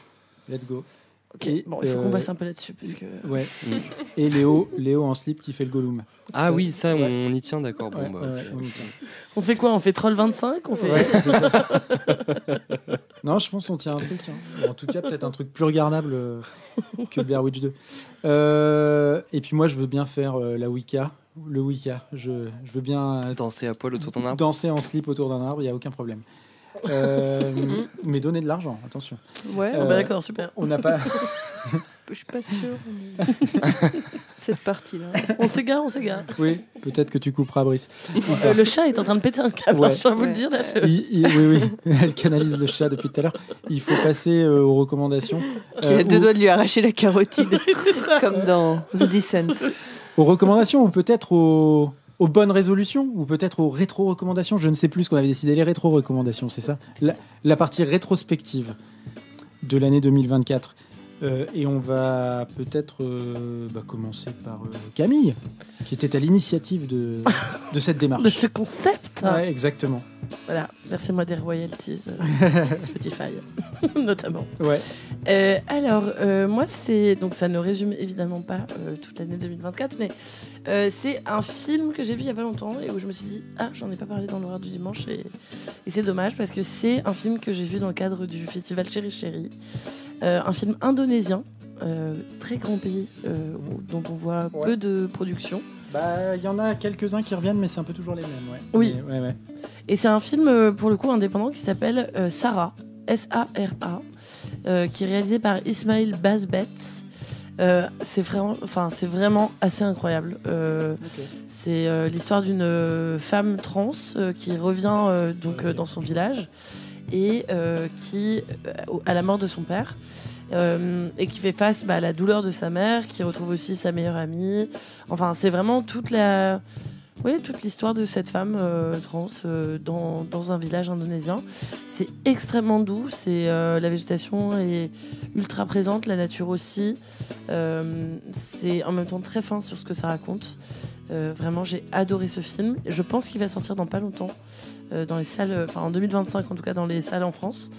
Let's go. Ok, Et, bon, il faut qu'on passe un peu là-dessus parce que. Ouais. Mm. Et Léo en slip qui fait le Gollum. Ah oui, ça, Ouais. on y tient, d'accord. Bon, Ouais, bah, ouais, ok. on y tient. On fait quoi? On fait Troll 25? On fait. Ouais, c'est ça. Non, je pense qu'on tient un truc. Hein. En tout cas, peut-être un truc plus regardable que Blair Witch 2. Et puis moi, je veux bien faire la Wicca. Le Wicca. Je veux bien Danser à poil autour d'un arbre. danser en slip autour d'un arbre, il n'y a aucun problème. Mais donner de l'argent, attention. Ouais, Bah d'accord, super. On n'a pas. je suis pas sûre. Cette partie-là. On s'égare. Oui, peut-être que tu couperas, Brice. Le chat est en train de péter un câble, Ouais. je tiens à vous le dire. Là, Oui, elle canalise le chat depuis tout à l'heure. Il faut passer aux recommandations. Qui a deux Ou- doigts de lui arracher la carotide, comme dans The Descent. Aux recommandations ou peut-être aux bonnes résolutions ou peut-être aux rétro-recommandations. Je ne sais plus ce qu'on avait décidé. Les rétro-recommandations, c'est ça, la partie rétrospective de l'année 2024. Et on va peut-être commencer par Camille, qui était à l'initiative de cette démarche. De ce concept. Ouais, exactement. Voilà, versez-moi des royalties Spotify, notamment. Ouais. Alors, moi, donc ça ne résume évidemment pas toute l'année 2024, mais c'est un film que j'ai vu il y a pas longtemps et où je me suis dit, ah, j'en ai pas parlé dans l'horaire du dimanche et c'est dommage parce que c'est un film que j'ai vu dans le cadre du festival Chéri Chéri, un film indonésien, très grand pays dont on voit peu de production. Bah, il y en a quelques-uns qui reviennent, mais c'est un peu toujours les mêmes. Ouais. Oui. Mais, ouais. Et c'est un film, pour le coup, indépendant qui s'appelle Sarah, S-A-R-A, qui est réalisé par Ismail Bazbet. C'est vraiment assez incroyable. C'est l'histoire d'une femme trans qui revient dans son village et qui, à la mort de son père, et qui fait face à la douleur de sa mère, qui retrouve aussi sa meilleure amie. Enfin, c'est vraiment toute la Oui, toute l'histoire de cette femme trans dans un village indonésien. C'est extrêmement doux, la végétation est ultra présente, la nature aussi. C'est en même temps très fin sur ce que ça raconte. Vraiment, j'ai adoré ce film. Je pense qu'il va sortir dans pas longtemps, dans les salles, en 2025 en tout cas, dans les salles en France.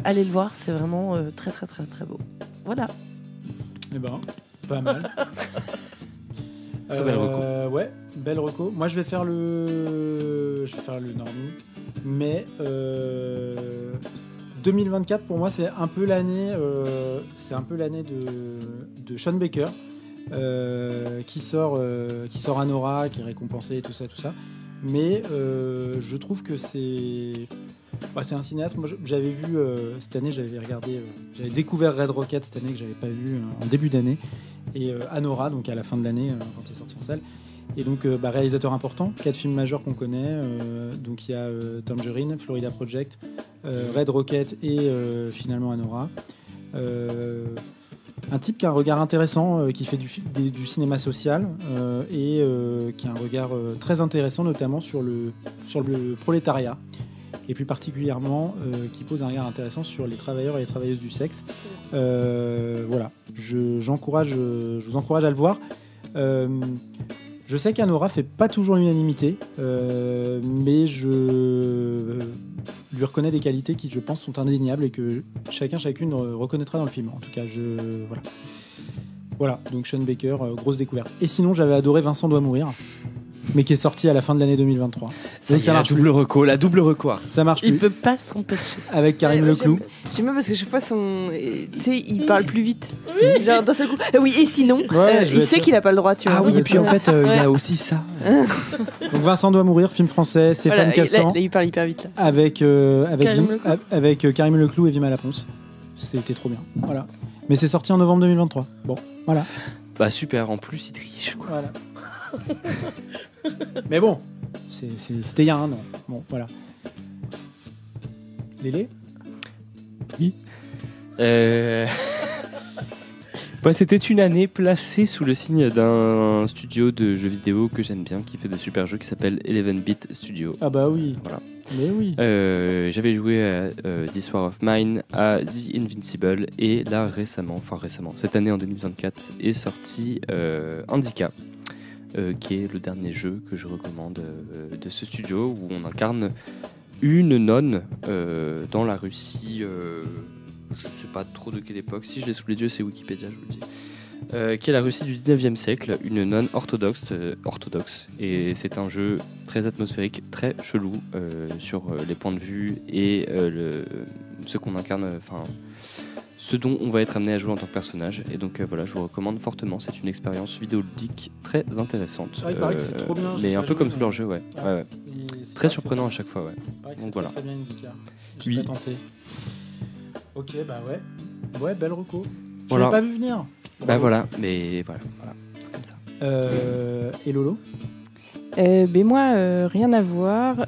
Allez le voir, c'est vraiment très très très très beau. Voilà. Eh ben, pas mal. Belle reco. Ouais, belle reco. Moi, je vais faire le normie, mais 2024 pour moi, c'est un peu l'année de Sean Baker qui sort Anora, qui est récompensé et tout ça. Mais je trouve que c'est un cinéaste. Moi, j'avais vu cette année, j'avais découvert Red Rocket cette année que j'avais pas vu en début d'année, et Anora donc à la fin de l'année quand il est sorti en salle. Et donc réalisateur important, 4 films majeurs qu'on connaît. Donc il y a Tangerine, Florida Project, Red Rocket et finalement Anora. Un type qui a un regard intéressant, qui fait du cinéma social et qui a un regard très intéressant, notamment sur le prolétariat, et plus particulièrement qui pose un regard intéressant sur les travailleurs et les travailleuses du sexe. Voilà, je vous encourage à le voir. Je sais qu'Anora fait pas toujours l'unanimité, mais je lui reconnais des qualités qui, je pense, sont indéniables et que chacune reconnaîtra dans le film. En tout cas, voilà. Donc Sean Baker, grosse découverte. Et sinon, j'avais adoré Vincent doit mourir, mais qui est sorti à la fin de l'année 2023. Ça marche la double reco. Ça marche plus. Il peut pas s'empêcher. Avec Karim Leclou. J'aime bien parce que chaque fois il parle plus vite. Oui. Genre d'un seul coup. Oui, et sinon, il sait qu'il a pas le droit, tu vois. Ah oui, et puis en fait, il y a aussi ça. Donc Vincent doit mourir, film français, Stéphane Castan. Là, il parle hyper vite. Là. Avec Karim Leclou et Vima Laponce. C'était trop bien. Voilà. Mais c'est sorti en novembre 2023. Bon, voilà. Bah super, en plus il triche quoi. Voilà. Mais bon, c'était il y a un an. Bon, voilà. Lélé ? Oui. C'était une année placée sous le signe d'un studio de jeux vidéo que j'aime bien, qui fait des super jeux, qui s'appelle 11-Bit Studio. Ah bah oui. Voilà. Mais oui. J'avais joué à This War of Mine, à The Invincible, et là récemment, cette année en 2024, est sorti Indica, qui est le dernier jeu que je recommande de ce studio, où on incarne une nonne dans la Russie. Je sais pas trop de quelle époque. Si je l'ai sous les yeux, c'est Wikipédia, je vous le dis. Qui est la Russie du 19e siècle, une nonne orthodoxe. Et c'est un jeu très atmosphérique, très chelou sur les points de vue et ce qu'on incarne, ce dont on va être amené à jouer en tant que personnage. Et donc voilà, je vous recommande fortement. C'est une expérience vidéoludique très intéressante. Il paraît que c'est trop bien. Mais un peu comme tous leurs jeux, ouais. Très surprenant à chaque fois, ouais. Donc voilà. Très bien Indica. Je vais tenter. Ok, bah ouais. Ouais, belle reco. Je l'avais pas vu venir. Bah voilà, mais voilà. C'est comme ça. Et Lolo ? Moi, rien à voir.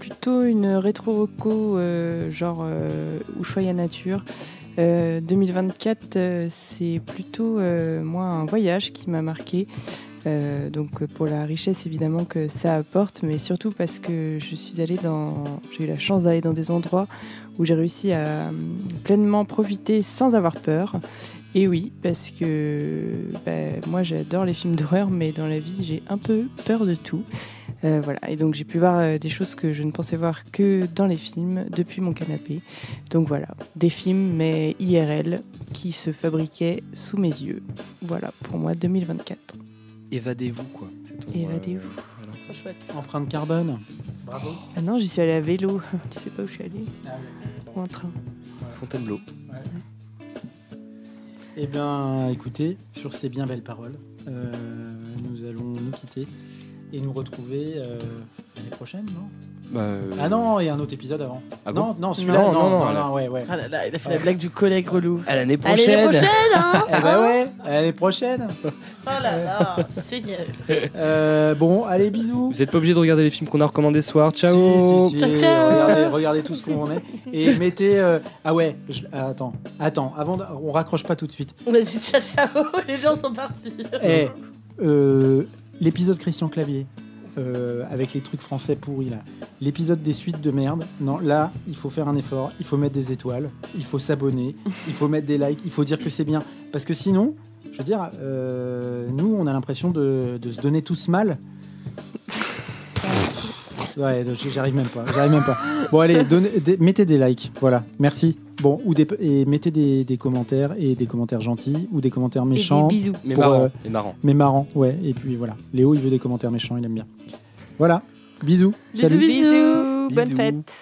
Plutôt une rétro-reco, genre Ushuaïa Nature. 2024, c'est plutôt moi un voyage qui m'a marqué. Donc pour la richesse évidemment que ça apporte, mais surtout parce que j'ai eu la chance d'aller dans des endroits où j'ai réussi à pleinement profiter sans avoir peur. Et oui, parce que moi j'adore les films d'horreur, mais dans la vie j'ai un peu peur de tout. Voilà. Et donc j'ai pu voir des choses que je ne pensais voir que dans les films depuis mon canapé. Donc voilà, des films mais IRL qui se fabriquaient sous mes yeux. Voilà pour moi 2024. Évadez-vous quoi. Évadez-vous. Voilà. Trop chouette. Empreinte carbone. Bravo. Ah non, j'y suis allée à vélo. Tu sais pas où je suis allée ? Ou en train. Fontainebleau. Ouais. Eh bien, écoutez, sur ces bien belles paroles, nous allons nous quitter et nous retrouver l'année prochaine, non ? Ah non, il y a un autre épisode avant. Ah bon ? Non, celui-là, non, ouais. Ah là là, il a fait la blague du collègue relou. À l'année prochaine. À l'année prochaine, hein. Eh ben ouais, à l'année prochaine. Oh là là, Seigneur. Bon, allez, bisous. Vous n'êtes pas obligé de regarder les films qu'on a recommandés ce soir. Ciao. Si. Ciao. Regardez tout ce qu'on en est. Et mettez... Ah ouais, attends, avant on raccroche pas tout de suite. On a dit ciao, les gens sont partis. L'épisode Christian Clavier. avec les trucs français pourris là. L'épisode des suites de merde. Non, là, il faut faire un effort. Il faut mettre des étoiles. Il faut s'abonner. Il faut mettre des likes. Il faut dire que c'est bien. Parce que sinon, je veux dire, nous, on a l'impression de se donner tous mal. Ouais, j'arrive même pas. Bon, allez, mettez des likes. Voilà, merci. Bon, et mettez des commentaires, et des commentaires gentils ou des commentaires méchants. Et des bisous. Mais marrants. Ouais, et puis voilà. Léo, il veut des commentaires méchants, il aime bien. Voilà, bisous. Salut. Bisous. Bonne fête.